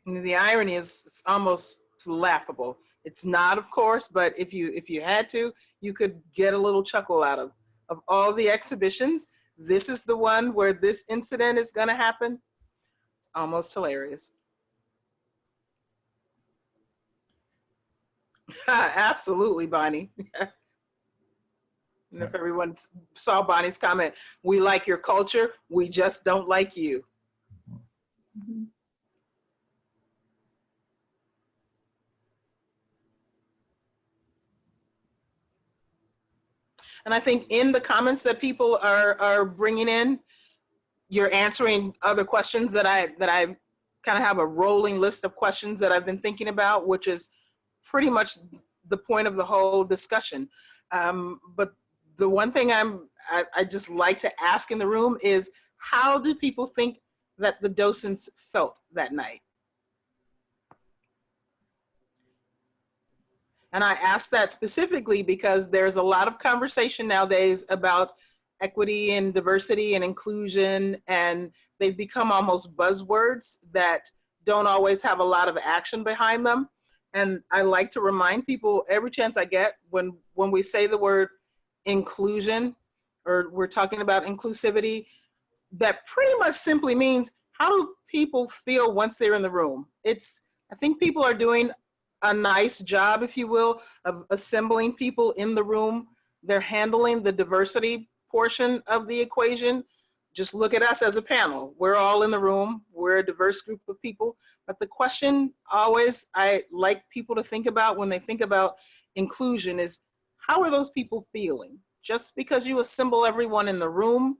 And the irony is, it's almost laughable. It's not, of course, but if you had to, you could get a little chuckle out of all the exhibitions. This is the one where this incident is gonna happen. It's almost hilarious. Absolutely, Bonnie. And if everyone saw Bonnie's comment, we like your culture, we just don't like you. Mm-hmm. And I think in the comments that people are bringing in, you're answering other questions that I kind of have a rolling list of questions that I've been thinking about, which is pretty much the point of the whole discussion. But the one thing I just like to ask in the room is, how do people think that the docents felt that night? And I ask that specifically because there's a lot of conversation nowadays about equity and diversity and inclusion, and they've become almost buzzwords that don't always have a lot of action behind them. And I like to remind people every chance I get, when we say the word inclusion, or we're talking about inclusivity, that pretty much simply means, how do people feel once they're in the room? I think people are doing a nice job, if you will, of assembling people in the room. They're handling the diversity portion of the equation. Just look at us as a panel. We're all in the room. We're a diverse group of people. But the question always I like people to think about when they think about inclusion is, how are those people feeling? Just because you assemble everyone in the room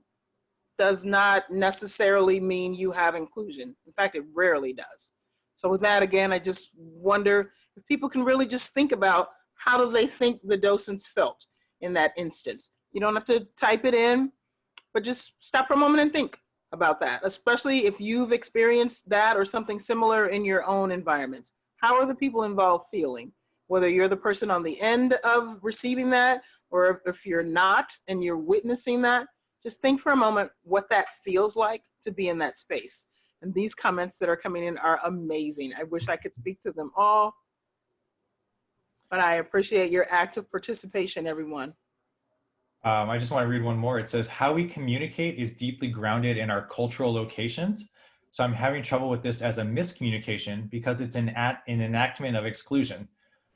does not necessarily mean you have inclusion. In fact, it rarely does. So with that, again, I just wonder if people can really just think about, how do they think the docents felt in that instance? You don't have to type it in, but just stop for a moment and think about that, especially if you've experienced that or something similar in your own environments. How are the people involved feeling? Whether you're the person on the end of receiving that, or if you're not and you're witnessing that, just think for a moment what that feels like to be in that space. And these comments that are coming in are amazing. I wish I could speak to them all, but I appreciate your active participation, everyone. I just want to read one more. It says, how we communicate is deeply grounded in our cultural locations. So I'm having trouble with this as a miscommunication because it's an enactment of exclusion.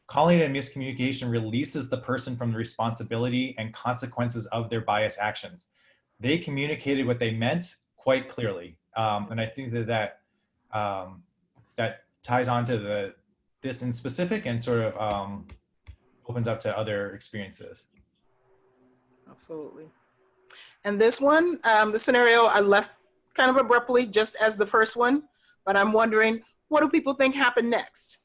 Calling it a miscommunication releases the person from the responsibility and consequences of their biased actions. They communicated what they meant quite clearly. And I think that ties on to this in specific, and sort of opens up to other experiences. Absolutely. And this one, the scenario I left kind of abruptly, just as the first one, but I'm wondering, what do people think happened next?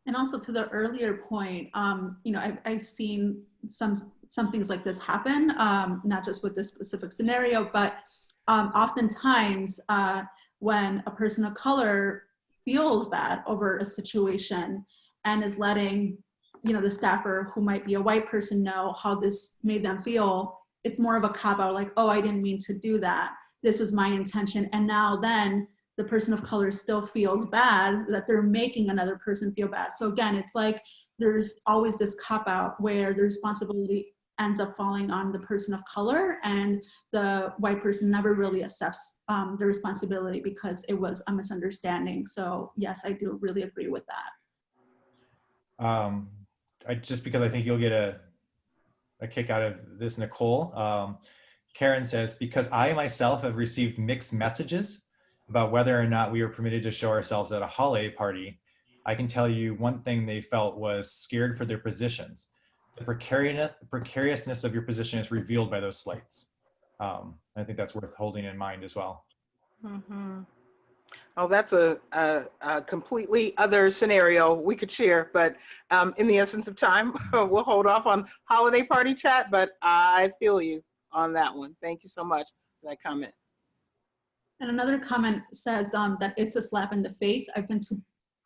And also to the earlier point, I've seen some things like this happen, not just with this specific scenario, but oftentimes when a person of color feels bad over a situation and is letting, the staffer who might be a white person know how this made them feel, it's more of a cop-out, like, oh, I didn't mean to do that. This was my intention. And now then, the person of color still feels bad that they're making another person feel bad. So again, it's like there's always this cop-out where the responsibility ends up falling on the person of color, and the white person never really accepts the responsibility because it was a misunderstanding. So yes, I do really agree with that. Just because I think you'll get a kick out of this, Nicole. Karen says, because I myself have received mixed messages about whether or not we were permitted to show ourselves at a holiday party, I can tell you one thing they felt was scared for their positions. The precariousness of your position is revealed by those slights. I think that's worth holding in mind as well. Mm-hmm. Oh, that's a completely other scenario we could share, but in the essence of time, we'll hold off on holiday party chat, but I feel you on that one. Thank you so much for that comment. And another comment says that it's a slap in the face. I've been to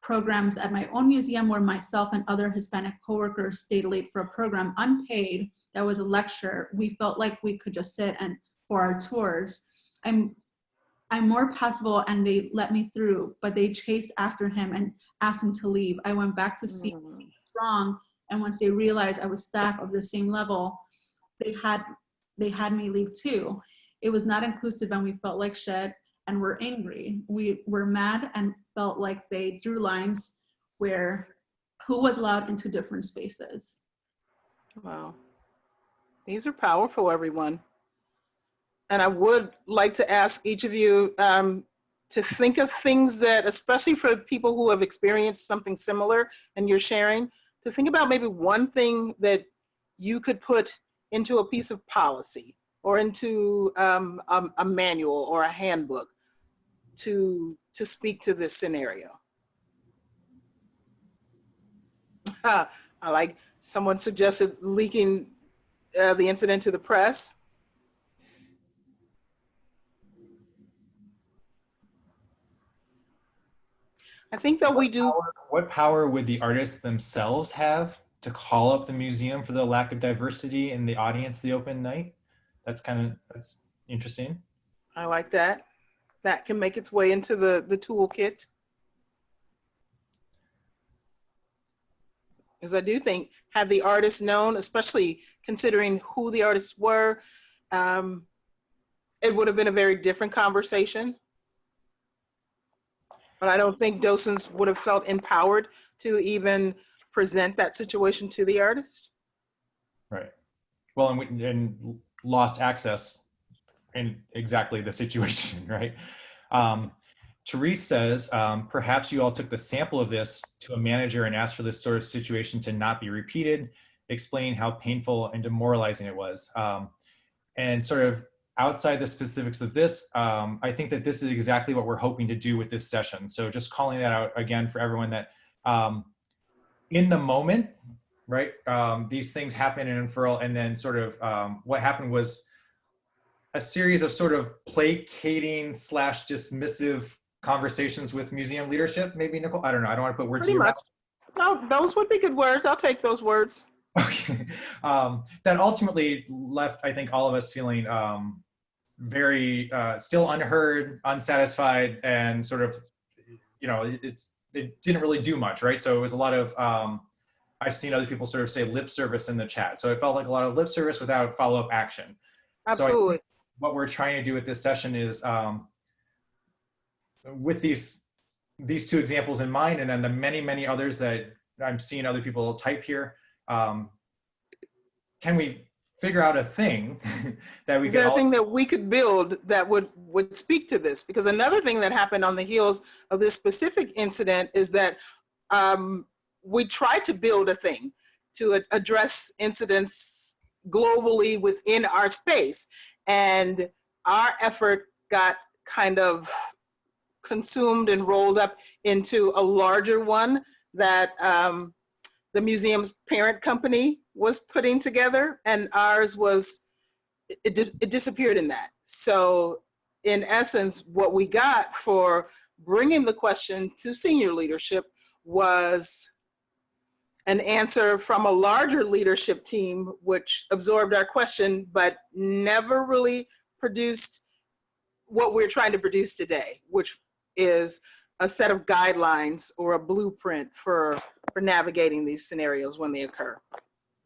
programs at my own museum where myself and other Hispanic coworkers stayed late for a program unpaid. That was a lecture. We felt like we could just sit and for our tours. I'm more passable and they let me through, but they chased after him and asked him to leave. I went back to see what's wrong, and once they realized I was staff of the same level, they had me leave too. It was not inclusive and we felt like shit and we're angry. We were mad and felt like they drew lines where who was allowed into different spaces. Wow. These are powerful, everyone. And I would like to ask each of you to think of things that, especially for people who have experienced something similar and you're sharing, to think about maybe one thing that you could put into a piece of policy or into a manual or a handbook to speak to this scenario. I like, someone suggested leaking the incident to the press. I think that we do. What power would the artists themselves have to call up the museum for the lack of diversity in the audience the open night? That's interesting. I like that. That can make its way into the toolkit. Because I do think, had the artists known, especially considering who the artists were, it would have been a very different conversation. But I don't think docents would have felt empowered to even present that situation to the artist. Right. Well, and lost access in exactly the situation, right? Therese says, perhaps you all took the sample of this to a manager and asked for this sort of situation to not be repeated, explaining how painful and demoralizing it was. And sort of outside the specifics of this, I think that this is exactly what we're hoping to do with this session. So just calling that out again for everyone that in the moment, right, these things happen and unfurl, and then sort of what happened was a series of sort of placating / dismissive conversations with museum leadership, maybe, Nicole? I don't know. I don't want to put words in your mouth. No, those would be good words. I'll take those words. Okay. That ultimately left, I think, all of us feeling very still unheard, unsatisfied, and sort of, you know, it didn't really do much, right? So it was a lot of, I've seen other people sort of say lip service in the chat. So it felt like a lot of lip service without follow-up action. Absolutely. So what we're trying to do with this session is, with these two examples in mind, and then the many others that I'm seeing other people type here, can we figure out a thing that we Is there a thing that we could build that would speak to this? Because another thing that happened on the heels of this specific incident is that we tried to build a thing to address incidents globally within our space, and our effort got kind of consumed and rolled up into a larger one that the museum's parent company was putting together, and ours was, it disappeared in that. So in essence, what we got for bringing the question to senior leadership was an answer from a larger leadership team, which absorbed our question, but never really produced what we're trying to produce today, which is a set of guidelines or a blueprint for navigating these scenarios when they occur.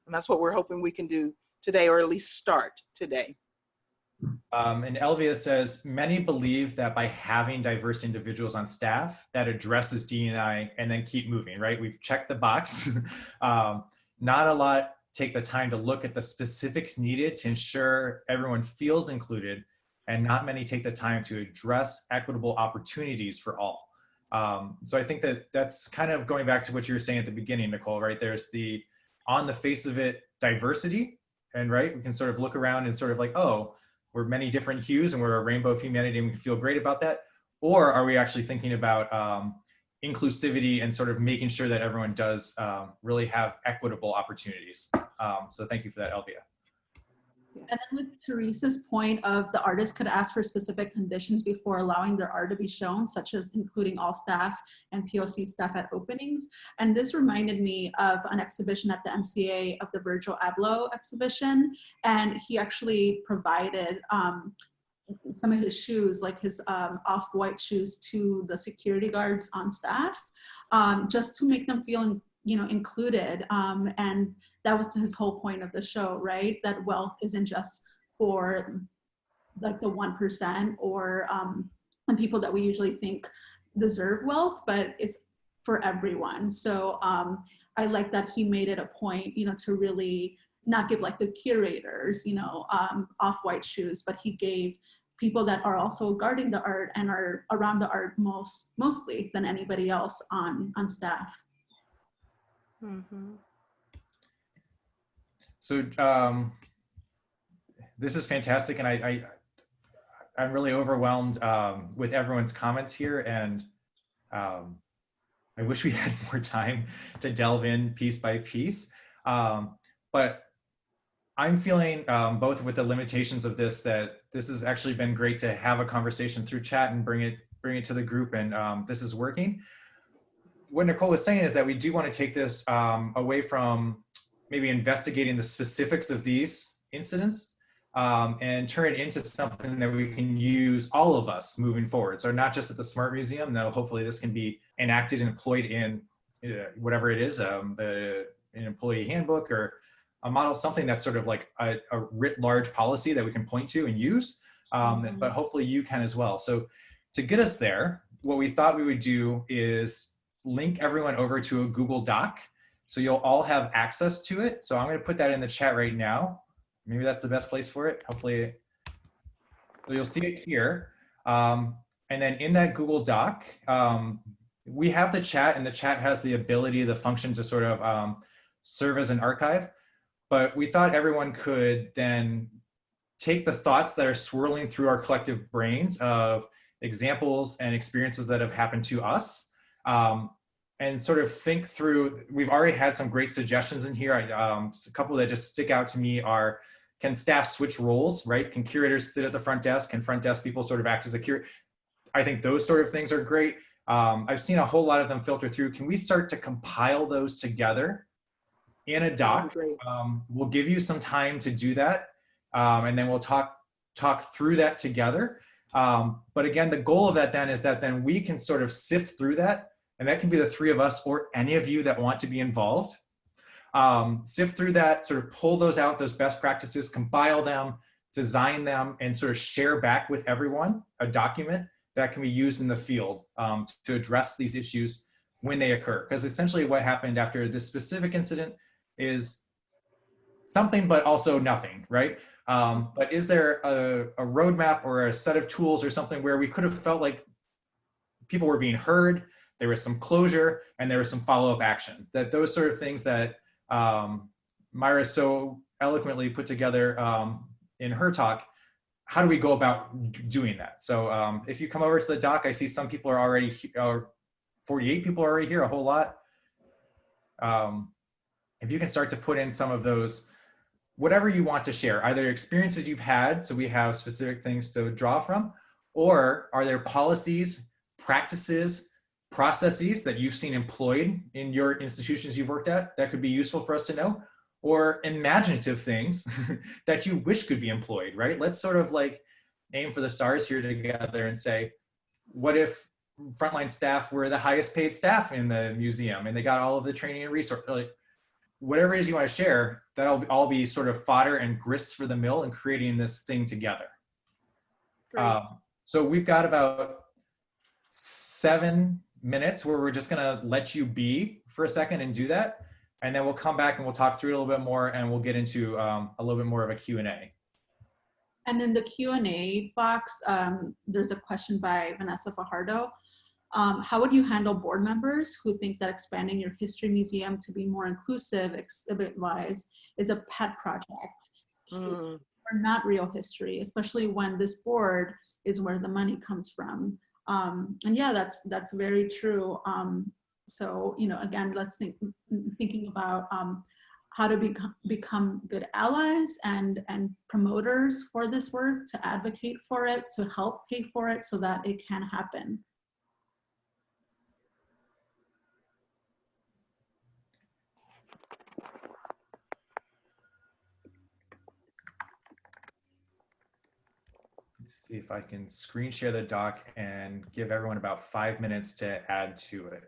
And that's what we're hoping we can do today, or at least start today. And Elvia says, many believe that by having diverse individuals on staff, that addresses D&I and then keep moving, right? We've checked the box. Not a lot take the time to look at the specifics needed to ensure everyone feels included, and not many take the time to address equitable opportunities for all. So I think that that's kind of going back to what you were saying at the beginning, Nicole, right? There's the, on the face of it, diversity, and right, we can sort of look around and sort of like, oh, we're many different hues and we're a rainbow of humanity and we can feel great about that? Or are we actually thinking about inclusivity and sort of making sure that everyone does really have equitable opportunities? So thank you for that, Elvia. And then with Teresa's point of the artist could ask for specific conditions before allowing their art to be shown, such as including all staff and POC staff at openings. And this reminded me of an exhibition at the MCA of the Virgil Abloh exhibition. And he actually provided some of his shoes, like his off-white shoes, to the security guards on staff, just to make them feel, you know, included. And that was his whole point of the show, right? That wealth isn't just for like the 1% or and people that we usually think deserve wealth, but it's for everyone. So I like that he made it a point, you know, to really not give like the curators, you know, off-white shoes, but he gave people that are also guarding the art and are around the art mostly than anybody else on staff. Mm-hmm. So this is fantastic, and I'm really overwhelmed with everyone's comments here, and I wish we had more time to delve in piece by piece. But I'm feeling both with the limitations of this, that this has actually been great to have a conversation through chat and bring it to the group, and this is working. what Nicole was saying is that we do want to take this away from maybe investigating the specifics of these incidents and turn it into something that we can use, all of us, moving forward. So not just at the Smart Museum, though hopefully this can be enacted and employed in whatever it is, an employee handbook or a model, something that's sort of like a writ large policy that we can point to and use, but hopefully you can as well. So to get us there, what we thought we would do is link everyone over to a Google Doc. So you'll all have access to it. So I'm going to put that in the chat right now. Maybe that's the best place for it. Hopefully, so you'll see it here. And then in that Google Doc, we have the chat, and the chat has the ability, the function to sort of serve as an archive. But we thought everyone could then take the thoughts that are swirling through our collective brains of examples and experiences that have happened to us, and sort of think through. We've already had some great suggestions in here. A couple that just stick out to me are, can staff switch roles, right? Can curators sit at the front desk? Can front desk people sort of act as a curator? I think those sort of things are great. I've seen a whole lot of them filter through. Can we start to compile those together in a doc? We'll give you some time to do that, and then we'll talk through that together. But again, the goal of that then is that then we can sort of sift through that, and that can be the three of us or any of you that want to be involved. Sift through that, sort of pull those out, those best practices, compile them, design them, and sort of share back with everyone a document that can be used in the field to address these issues when they occur. Because essentially what happened after this specific incident is something, but also nothing, right? But is there a roadmap or a set of tools or something where we could have felt like people were being heard, there was some closure, and there was some follow-up action? That those sort of things that Mayra so eloquently put together in her talk, how do we go about doing that? So if you come over to the doc, I see some people are already, 48 people are already here, a whole lot. If you can start to put in some of those, whatever you want to share, either experiences you've had, so we have specific things to draw from, or are there policies, practices, processes that you've seen employed in your institutions you've worked at that could be useful for us to know, or imaginative things that you wish could be employed, right? Let's sort of like aim for the stars here together and say, what if frontline staff were the highest paid staff in the museum and they got all of the training and resource, like whatever it is you want to share, that'll all be sort of fodder and grist for the mill in creating this thing together. So we've got about 7 minutes where we're just gonna let you be for a second and do that. And then we'll come back and we'll talk through it a little bit more, and we'll get into a little bit more of a Q&A. And in the Q&A box, there's a question by Vanessa Fajardo. How would you handle board members who think that expanding your history museum to be more inclusive exhibit-wise is a pet project or not real history, especially when this board is where the money comes from? And yeah, that's very true. So, you know, again, let's thinking about how to become good allies and promoters for this work, to advocate for it, to help pay for it so that it can happen. Let's see if I can screen share the doc and give everyone about 5 minutes to add to it.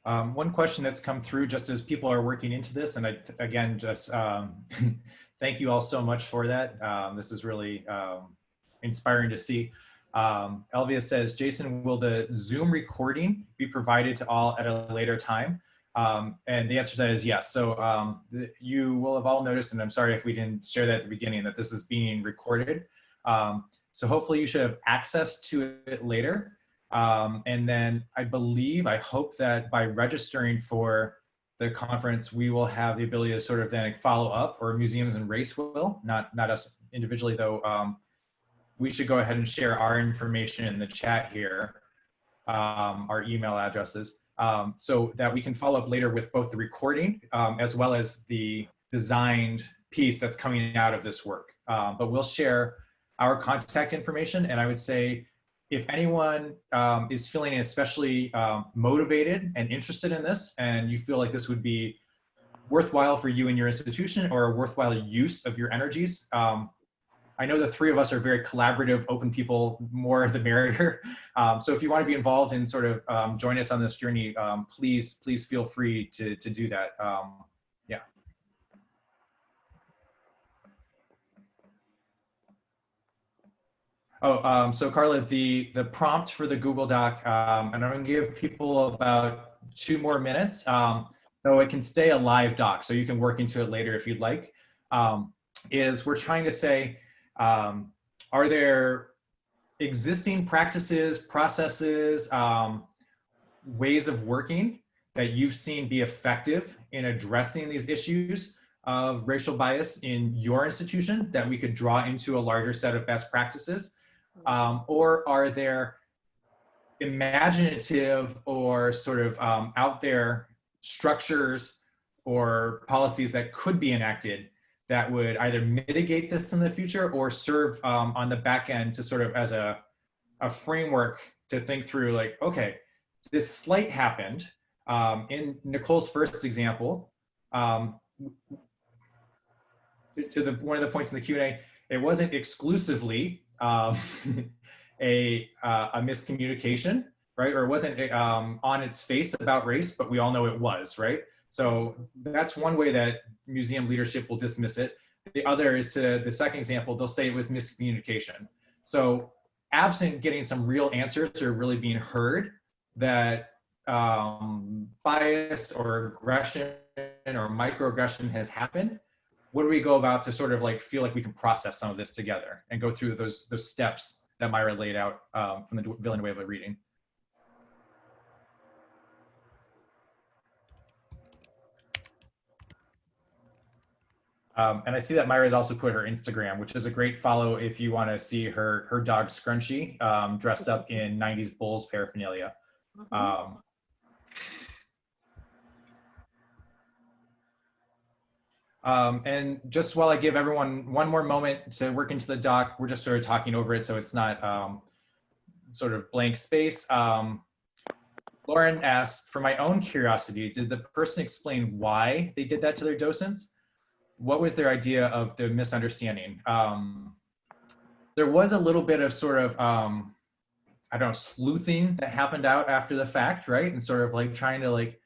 One question that's come through just as people are working into this, and I, again, just thank you all so much for that. This is really inspiring to see. Elvia says, Jason, will the Zoom recording be provided to all at a later time? And the answer to that is yes. So you will have all noticed, and I'm sorry if we didn't share that at the beginning, that this is being recorded. So hopefully you should have access to it later. And then I hope that by registering for the conference, we will have the ability to sort of then follow up, or Museums and Race will, not us individually though. We should go ahead and share our information in the chat here, our email addresses, so that we can follow up later with both the recording as well as the designed piece that's coming out of this work. But we'll share our contact information, and I would say, if anyone is feeling especially motivated and interested in this, and you feel like this would be worthwhile for you and your institution, or a worthwhile use of your energies, I know the three of us are very collaborative, open people, more the merrier. So if you want to be involved and sort of join us on this journey, please feel free to do that. Yeah. Oh, so Carla, the prompt for the Google Doc, and I'm going to give people about 2 more minutes, though it can stay a live doc, so you can work into it later if you'd like, is we're trying to say, are there existing practices, processes, ways of working that you've seen be effective in addressing these issues of racial bias in your institution that we could draw into a larger set of best practices? Or are there imaginative or sort of out there structures or policies that could be enacted that would either mitigate this in the future or serve on the back end to sort of as a framework to think through, like, okay, this slight happened. In Nicole's first example, one of the points in the Q&A, it wasn't exclusively a miscommunication, right? Or it wasn't on its face about race, but we all know it was, right? So that's one way that museum leadership will dismiss it. The other is to the second example, they'll say it was miscommunication. So absent getting some real answers or really being heard that bias or aggression or microaggression has happened, what do we go about to sort of like feel like we can process some of this together and go through those steps that Mayra laid out from the Villanueva reading? And I see that Mayra's also put her Instagram, which is a great follow if you want to see her dog Scrunchy dressed up in 90s Bulls paraphernalia. And just while I give everyone one more moment to work into the doc, we're just sort of talking over it so it's not sort of blank space. Lauren asked, for my own curiosity, did the person explain why they did that to their docents? What was their idea of the misunderstanding? There was a little bit of sort of, I don't know, sleuthing that happened out after the fact, right? And sort of like trying to like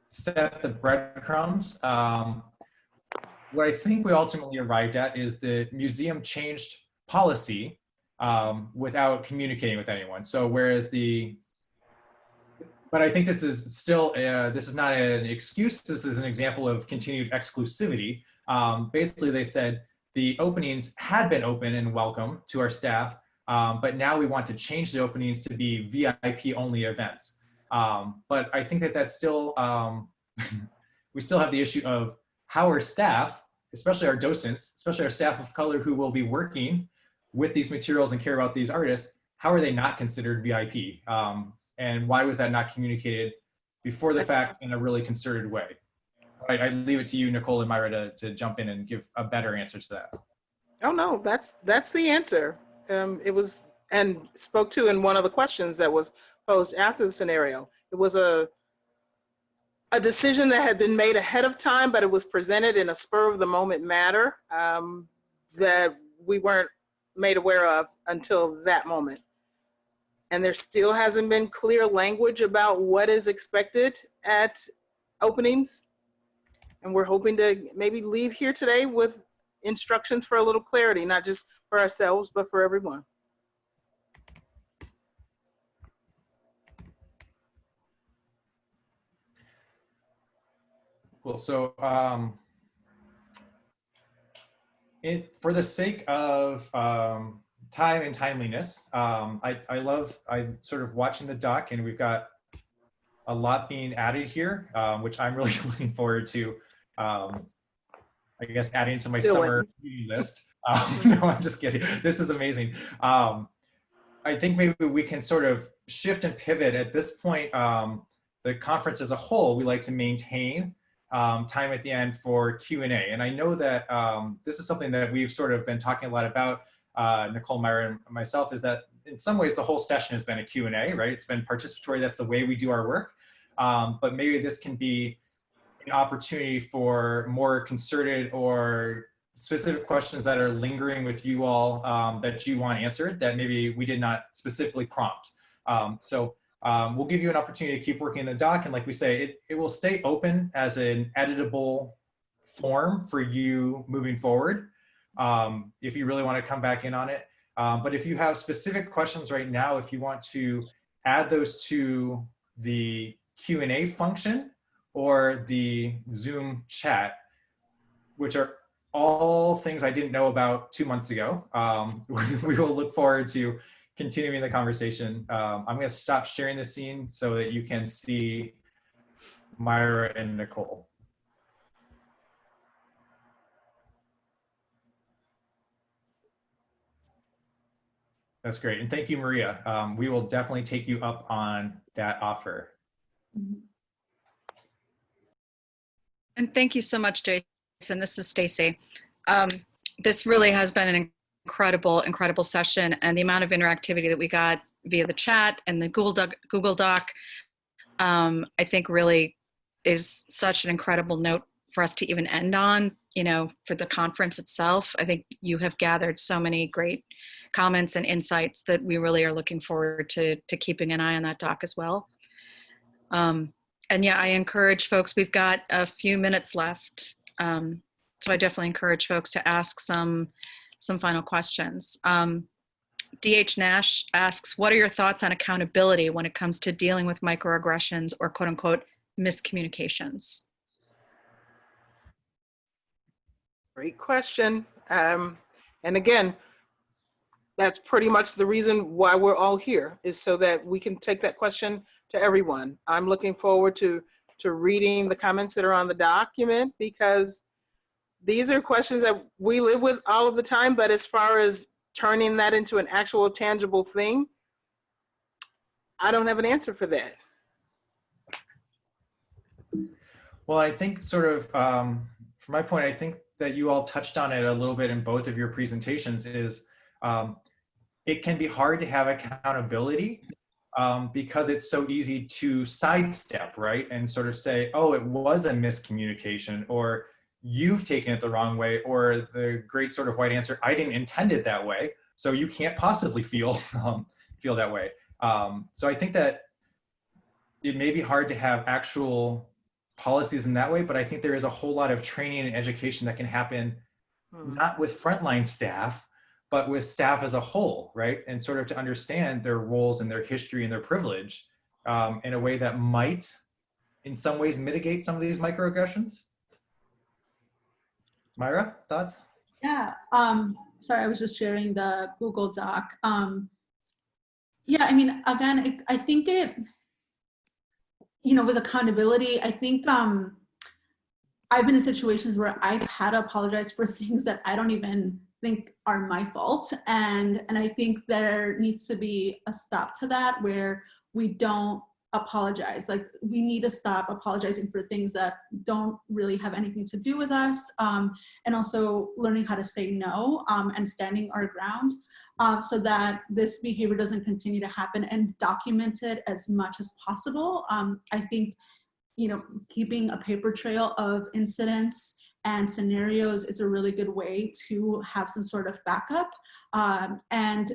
set the breadcrumbs. What I think we ultimately arrived at is the museum changed policy without communicating with anyone. So whereas the But I think this is still, this is not an excuse. This is an example of continued exclusivity. Basically, they said the openings had been open and welcome to our staff, but now we want to change the openings to be VIP only events. But I think that that's still, we still have the issue of how our staff, especially our docents, especially our staff of color who will be working with these materials and care about these artists, how are they not considered VIP? And why was that not communicated before the fact in a really concerted way? I leave it to you, Nicole and Mayra, to jump in and give a better answer to that. Oh no, that's the answer. It was, and spoke to in one of the questions that was posed after the scenario. It was a decision that had been made ahead of time, but it was presented in a spur of the moment matter that we weren't made aware of until that moment. And there still hasn't been clear language about what is expected at openings. And we're hoping to maybe leave here today with instructions for a little clarity, not just for ourselves, but for everyone. Cool. So for the sake of time and timeliness, I'm sort of watching the doc, and we've got a lot being added here, which I'm really looking forward to, I guess, adding to my summer reading list. No, I'm just kidding. This is amazing. I think maybe we can sort of shift and pivot at this point. The conference as a whole, we like to maintain time at the end for Q&A. And I know that this is something that we've sort of been talking a lot about, Nicole, Mayra, and myself, is that in some ways the whole session has been a Q&A, right? It's been participatory, that's the way we do our work. But maybe this can be an opportunity for more concerted or specific questions that are lingering with you all that you want answered that maybe we did not specifically prompt. We'll give you an opportunity to keep working in the doc, and like we say, it will stay open as an editable form for you moving forward if you really want to come back in on it. But if you have specific questions right now, if you want to add those to the Q&A function or the Zoom chat, which are all things I didn't know about 2 months ago, we will look forward to continuing the conversation. I'm going to stop sharing the scene so that you can see Mayra and Nicole. That's great. And thank you, Maria. We will definitely take you up on that offer. And thank you so much, Jason. This is Stacy. This really has been an incredible session, and the amount of interactivity that we got via the chat and the Google Doc, I think really is such an incredible note for us to even end on, for the conference itself. I think you have gathered so many great comments and insights that we really are looking forward to keeping an eye on that doc as well. And yeah, I encourage folks, we've got a few minutes left. So I definitely encourage folks to ask some final questions. DH Nash asks, what are your thoughts on accountability when it comes to dealing with microaggressions or quote unquote miscommunications? Great question. And again, that's pretty much the reason why we're all here, is so that we can take that question to everyone. I'm looking forward to reading the comments that are on the document, because these are questions that we live with all of the time, but as far as turning that into an actual tangible thing, I don't have an answer for that. Well, I think sort of, from my point, I think that you all touched on it a little bit in both of your presentations, is it can be hard to have accountability because it's so easy to sidestep, right? And sort of say, oh, it was a miscommunication, or you've taken it the wrong way, or the great sort of white answer, I didn't intend it that way, so you can't possibly feel that way. So I think that it may be hard to have actual policies in that way, but I think there is a whole lot of training and education that can happen, not with frontline staff, but with staff as a whole, right? And sort of to understand their roles and their history and their privilege in a way that might, in some ways, mitigate some of these microaggressions? Mayra, thoughts? Yeah, sorry, I was just sharing the Google Doc. Yeah, I mean, again, I think it, you know, with accountability, I think I've been in situations where I've had to apologize for things that I don't even think are my fault. And I think there needs to be a stop to that, where we don't apologize. Like, we need to stop apologizing for things that don't really have anything to do with us. And also learning how to say no, and standing our ground, so that this behavior doesn't continue to happen, and document it as much as possible. I think, you know, keeping a paper trail of incidents and scenarios is a really good way to have some sort of backup, and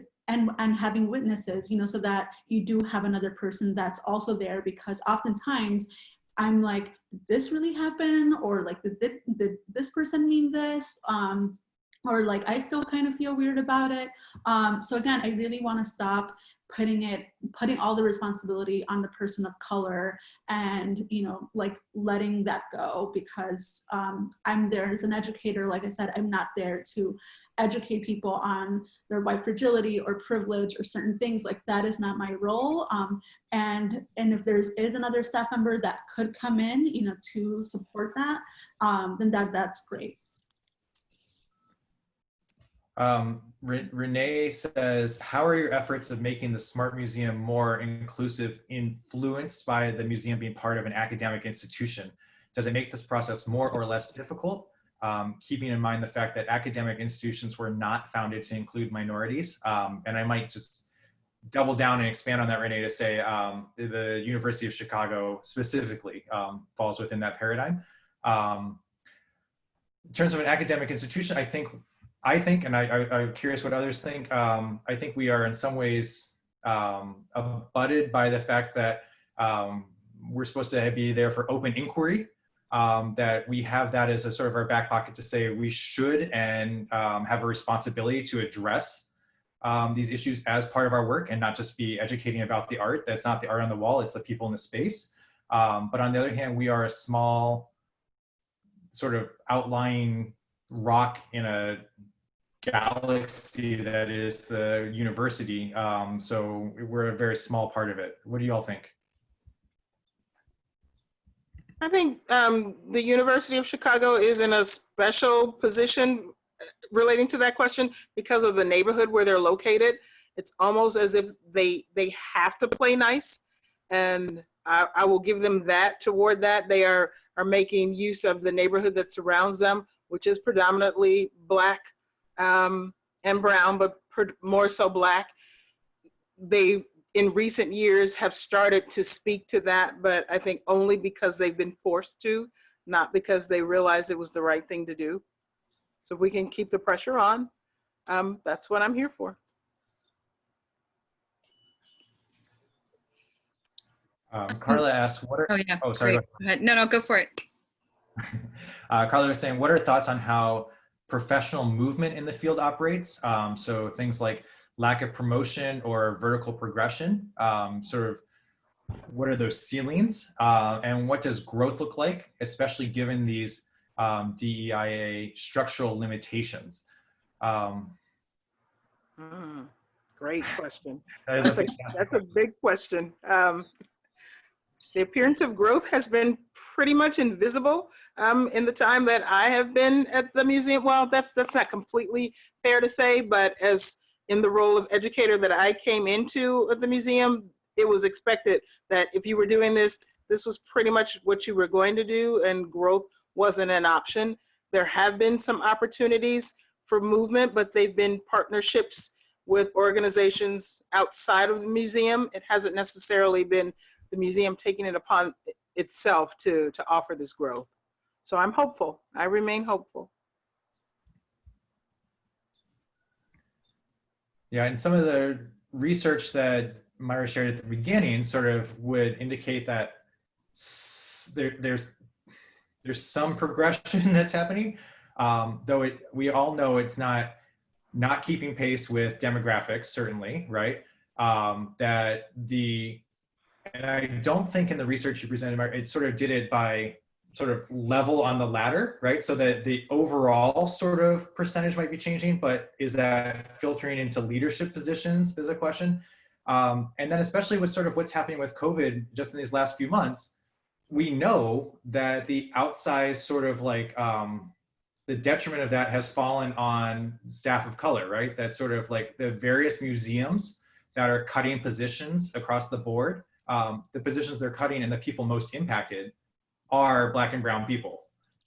having witnesses, you know, so that you do have another person that's also there, because oftentimes I'm like, did this really happen? Or like, did this person mean this? Or like, I still kind of feel weird about it. So again, I really want to stop putting all the responsibility on the person of color, and, you know, like, letting that go, because I'm there as an educator. Like I said, I'm not there to educate people on their white fragility or privilege or certain things. Like, that is not my role. And if there is another staff member that could come in, you know, to support that, then that's great. Renee says, how are your efforts of making the Smart Museum more inclusive influenced by the museum being part of an academic institution? Does it make this process more or less difficult? Keeping in mind the fact that academic institutions were not founded to include minorities. And I might just double down and expand on that, Renee, to say the University of Chicago specifically falls within that paradigm. In terms of an academic institution, I think, and I'm curious what others think, I think we are in some ways abutted by the fact that we're supposed to be there for open inquiry, that we have that as a sort of our back pocket to say we should and have a responsibility to address these issues as part of our work, and not just be educating about the art. That's not the art on the wall, it's the people in the space. But on the other hand, we are a small sort of outlying rock in a galaxy that is the university. So we're a very small part of it. What do you all think? I think the University of Chicago is in a special position relating to that question because of the neighborhood where they're located. It's almost as if they have to play nice, and I will give them that. Toward that, they are making use of the neighborhood that surrounds them, which is predominantly Black and brown, but more so Black. They, in recent years, have started to speak to that, but I think only because they've been forced to, not because they realized it was the right thing to do. So if we can keep the pressure on, that's what I'm here for. Carla asks, what are, Oh yeah. oh, sorry. Great. Go ahead. No, go for it. Carla was saying, what are thoughts on how professional movement in the field operates? So things like lack of promotion or vertical progression, sort of what are those ceilings? And what does growth look like, especially given these DEIA structural limitations? Great question. That's a big question. The appearance of growth has been pretty much invisible in the time that I have been at the museum. Well, that's not completely fair to say, but as in the role of educator that I came into at the museum, it was expected that if you were doing this, this was pretty much what you were going to do, and growth wasn't an option. There have been some opportunities for movement, but they've been partnerships with organizations outside of the museum. It hasn't necessarily been the museum taking it upon itself to offer this growth. So I'm hopeful. I remain hopeful. Yeah, and some of the research that Mayra shared at the beginning sort of would indicate that there's some progression that's happening, though we all know it's not keeping pace with demographics, certainly, right? That And I don't think in the research you presented, it sort of did it by sort of level on the ladder, right? So that the overall sort of percentage might be changing, but is that filtering into leadership positions is a question. And then especially with sort of what's happening with COVID just in these last few months, we know that the outsized sort of like, the detriment of that has fallen on staff of color, right? That sort of like the various museums that are cutting positions across the board, the positions they're cutting and the people most impacted are Black and brown people.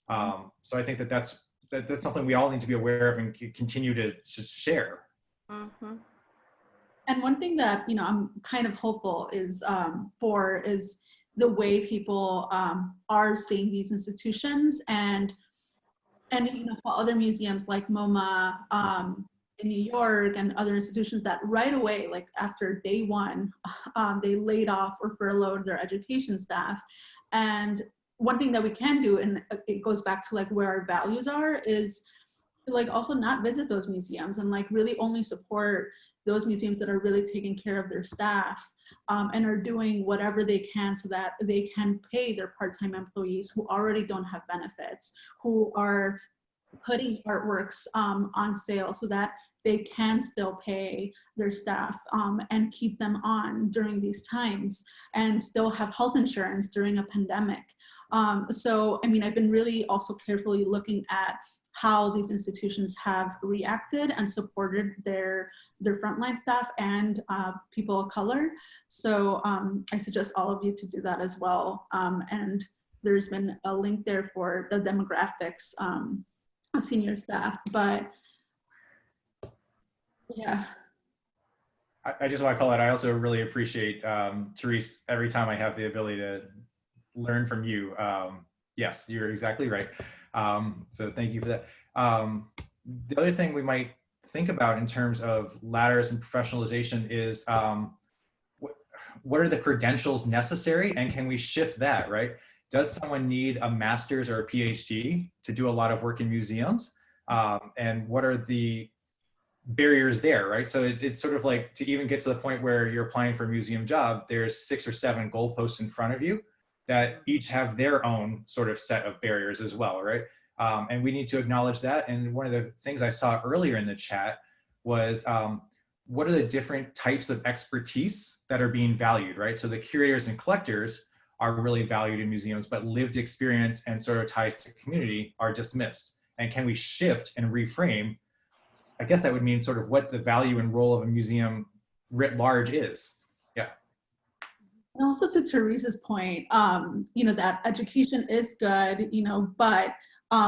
So I think that that's something we all need to be aware of and continue to share. Mhm. And one thing that, you know, I'm kind of hopeful is is the way people are seeing these institutions, and you know, for other museums like MoMA in New York and other institutions that right away, like after day one, they laid off or furloughed their education staff. And one thing that we can do, and it goes back to like where our values are, is like also not visit those museums and like really only support those museums that are really taking care of their staff and are doing whatever they can so that they can pay their part-time employees who already don't have benefits, who are putting artworks on sale so that they can still pay their staff and keep them on during these times and still have health insurance during a pandemic. So, I mean, I've been really also carefully looking at how these institutions have reacted and supported their frontline staff and people of color. So I suggest all of you to do that as well. And there's been a link there for the demographics of senior staff, but yeah. I just want to call it, I also really appreciate, Therese, every time I have the ability to learn from you. Yes, you're exactly right. So thank you for that. The other thing we might think about in terms of ladders and professionalization is what are the credentials necessary, and can we shift that, right? Does someone need a master's or a PhD to do a lot of work in museums? And what are the barriers there, right? So it's sort of like to even get to the point where you're applying for a museum job, there's 6 or 7 goalposts in front of you that each have their own sort of set of barriers as well, right? And we need to acknowledge that. And one of the things I saw earlier in the chat was what are the different types of expertise that are being valued, right? So the curators and collectors are really valued in museums, but lived experience and sort of ties to community are dismissed. And can we shift and reframe? I guess that would mean sort of what the value and role of a museum writ large is. Yeah. And also to Therese's point, you know, that education is good, you know, but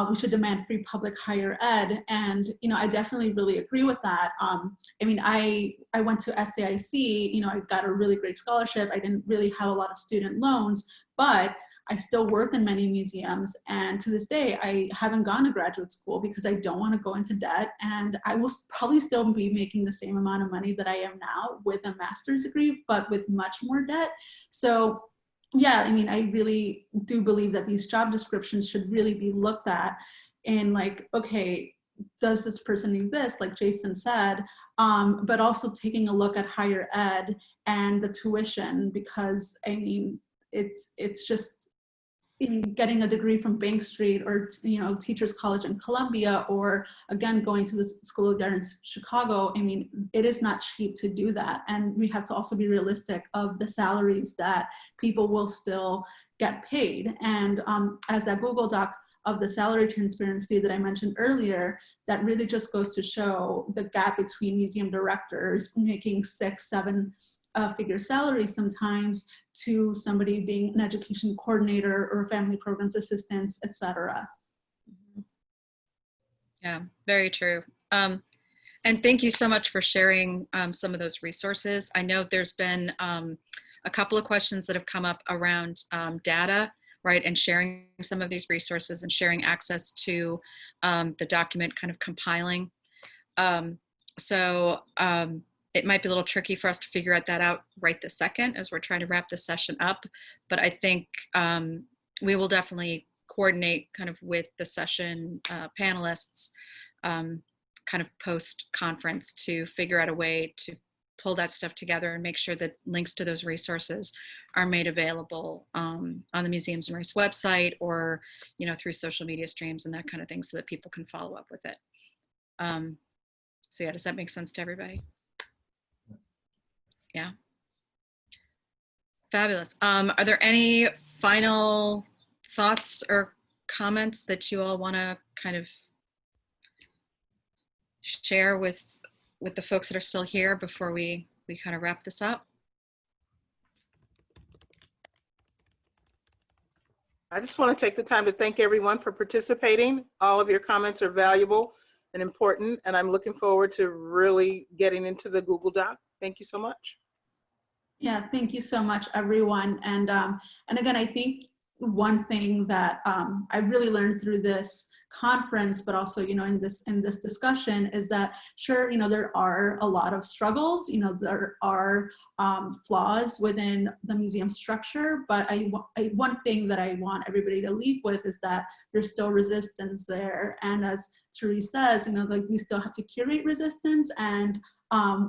we should demand free public higher ed. And, you know, I definitely really agree with that. I mean, I went to SAIC, you know, I got a really great scholarship. I didn't really have a lot of student loans, but I still work in many museums. And to this day, I haven't gone to graduate school because I don't want to go into debt. And I will probably still be making the same amount of money that I am now with a master's degree, but with much more debt. So yeah, I mean, I really do believe that these job descriptions should really be looked at and like, okay, does this person need this, like Jason said, but also taking a look at higher ed and the tuition, because I mean, it's just, in getting a degree from Bank Street or, you know, Teachers College in Columbia, or again, going to the School of the Arts in Chicago, I mean, it is not cheap to do that. And we have to also be realistic of the salaries that people will still get paid. And as that Google Doc of the salary transparency that I mentioned earlier, that really just goes to show the gap between museum directors making 6, 7 figure salary sometimes to somebody being an education coordinator or family programs assistants, etc. Yeah, very true. And thank you so much for sharing some of those resources. I know there's been a couple of questions that have come up around data, right, and sharing some of these resources and sharing access to the document kind of compiling. It might be a little tricky for us to figure that out right this second as we're trying to wrap this session up, but I think we will definitely coordinate kind of with the session panelists kind of post-conference to figure out a way to pull that stuff together and make sure that links to those resources are made available on the Museums and Race website, or, you know, through social media streams and that kind of thing, so that people can follow up with it. So yeah, does that make sense to everybody? Yeah. Fabulous. Are there any final thoughts or comments that you all want to kind of share with the folks that are still here before we kind of wrap this up? I just want to take the time to thank everyone for participating. All of your comments are valuable and important, and I'm looking forward to really getting into the Google Doc. Thank you so much. Yeah, thank you so much, everyone. And again, I think one thing that I really learned through this conference, but also, you know, in this discussion, is that sure, you know, there are a lot of struggles, you know, there are flaws within the museum structure, but one thing that I want everybody to leave with is that there's still resistance there. And as Therese says, you know, like, we still have to curate resistance, and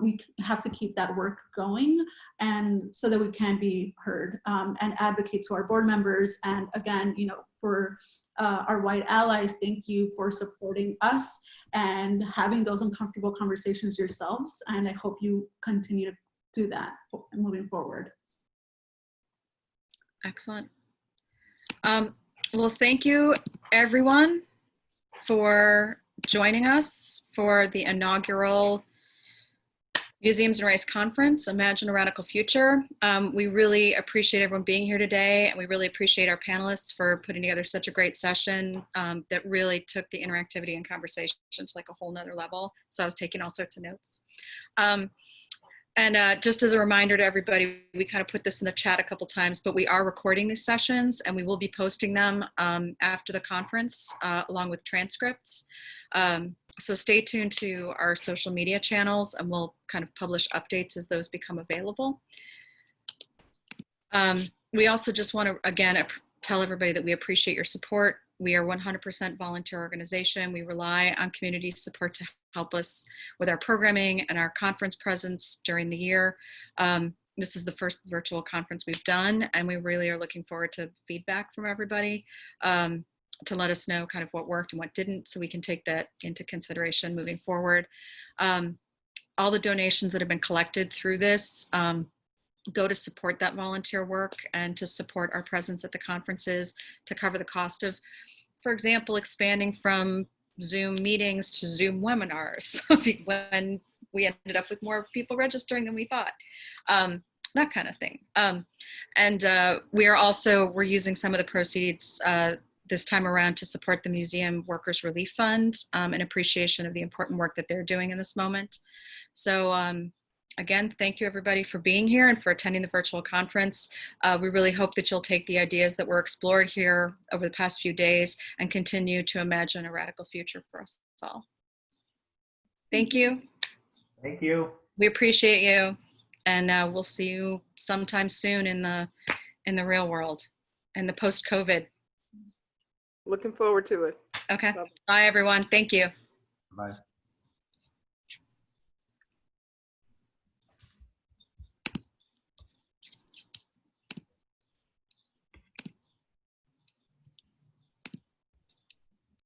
we have to keep that work going, and so that we can be heard, and advocate to our board members. And again, you know, for our white allies, thank you for supporting us and having those uncomfortable conversations yourselves. And I hope you continue to do that moving forward. Excellent. Well, thank you everyone for joining us for the inaugural Museums and Race Conference, Imagine a Radical Future. We really appreciate everyone being here today, and we really appreciate our panelists for putting together such a great session that really took the interactivity and conversation to like a whole nother level. So I was taking all sorts of notes. And just as a reminder to everybody, we kind of put this in the chat a couple times, but we are recording these sessions, and we will be posting them after the conference along with transcripts. So stay tuned to our social media channels, and we'll kind of publish updates as those become available. We also just want to, again, tell everybody that we appreciate your support. We are 100% volunteer organization. We rely on community support to help us with our programming and our conference presence during the year. This is the first virtual conference we've done, and we really are looking forward to feedback from everybody to let us know kind of what worked and what didn't, so we can take that into consideration moving forward. All the donations that have been collected through this go to support that volunteer work and to support our presence at the conferences, to cover the cost of, for example, expanding from Zoom meetings to Zoom webinars when we ended up with more people registering than we thought, that kind of thing. We're using some of the proceeds this time around to support the Museum Workers Relief Fund in appreciation of the important work that they're doing in this moment. So again, thank you everybody for being here and for attending the virtual conference. We really hope that you'll take the ideas that were explored here over the past few days and continue to imagine a radical future for us all. Thank you. Thank you. We appreciate you, and we'll see you sometime soon in the real world, in the post-COVID. Looking forward to it. Okay. Bye everyone. Thank you. Bye.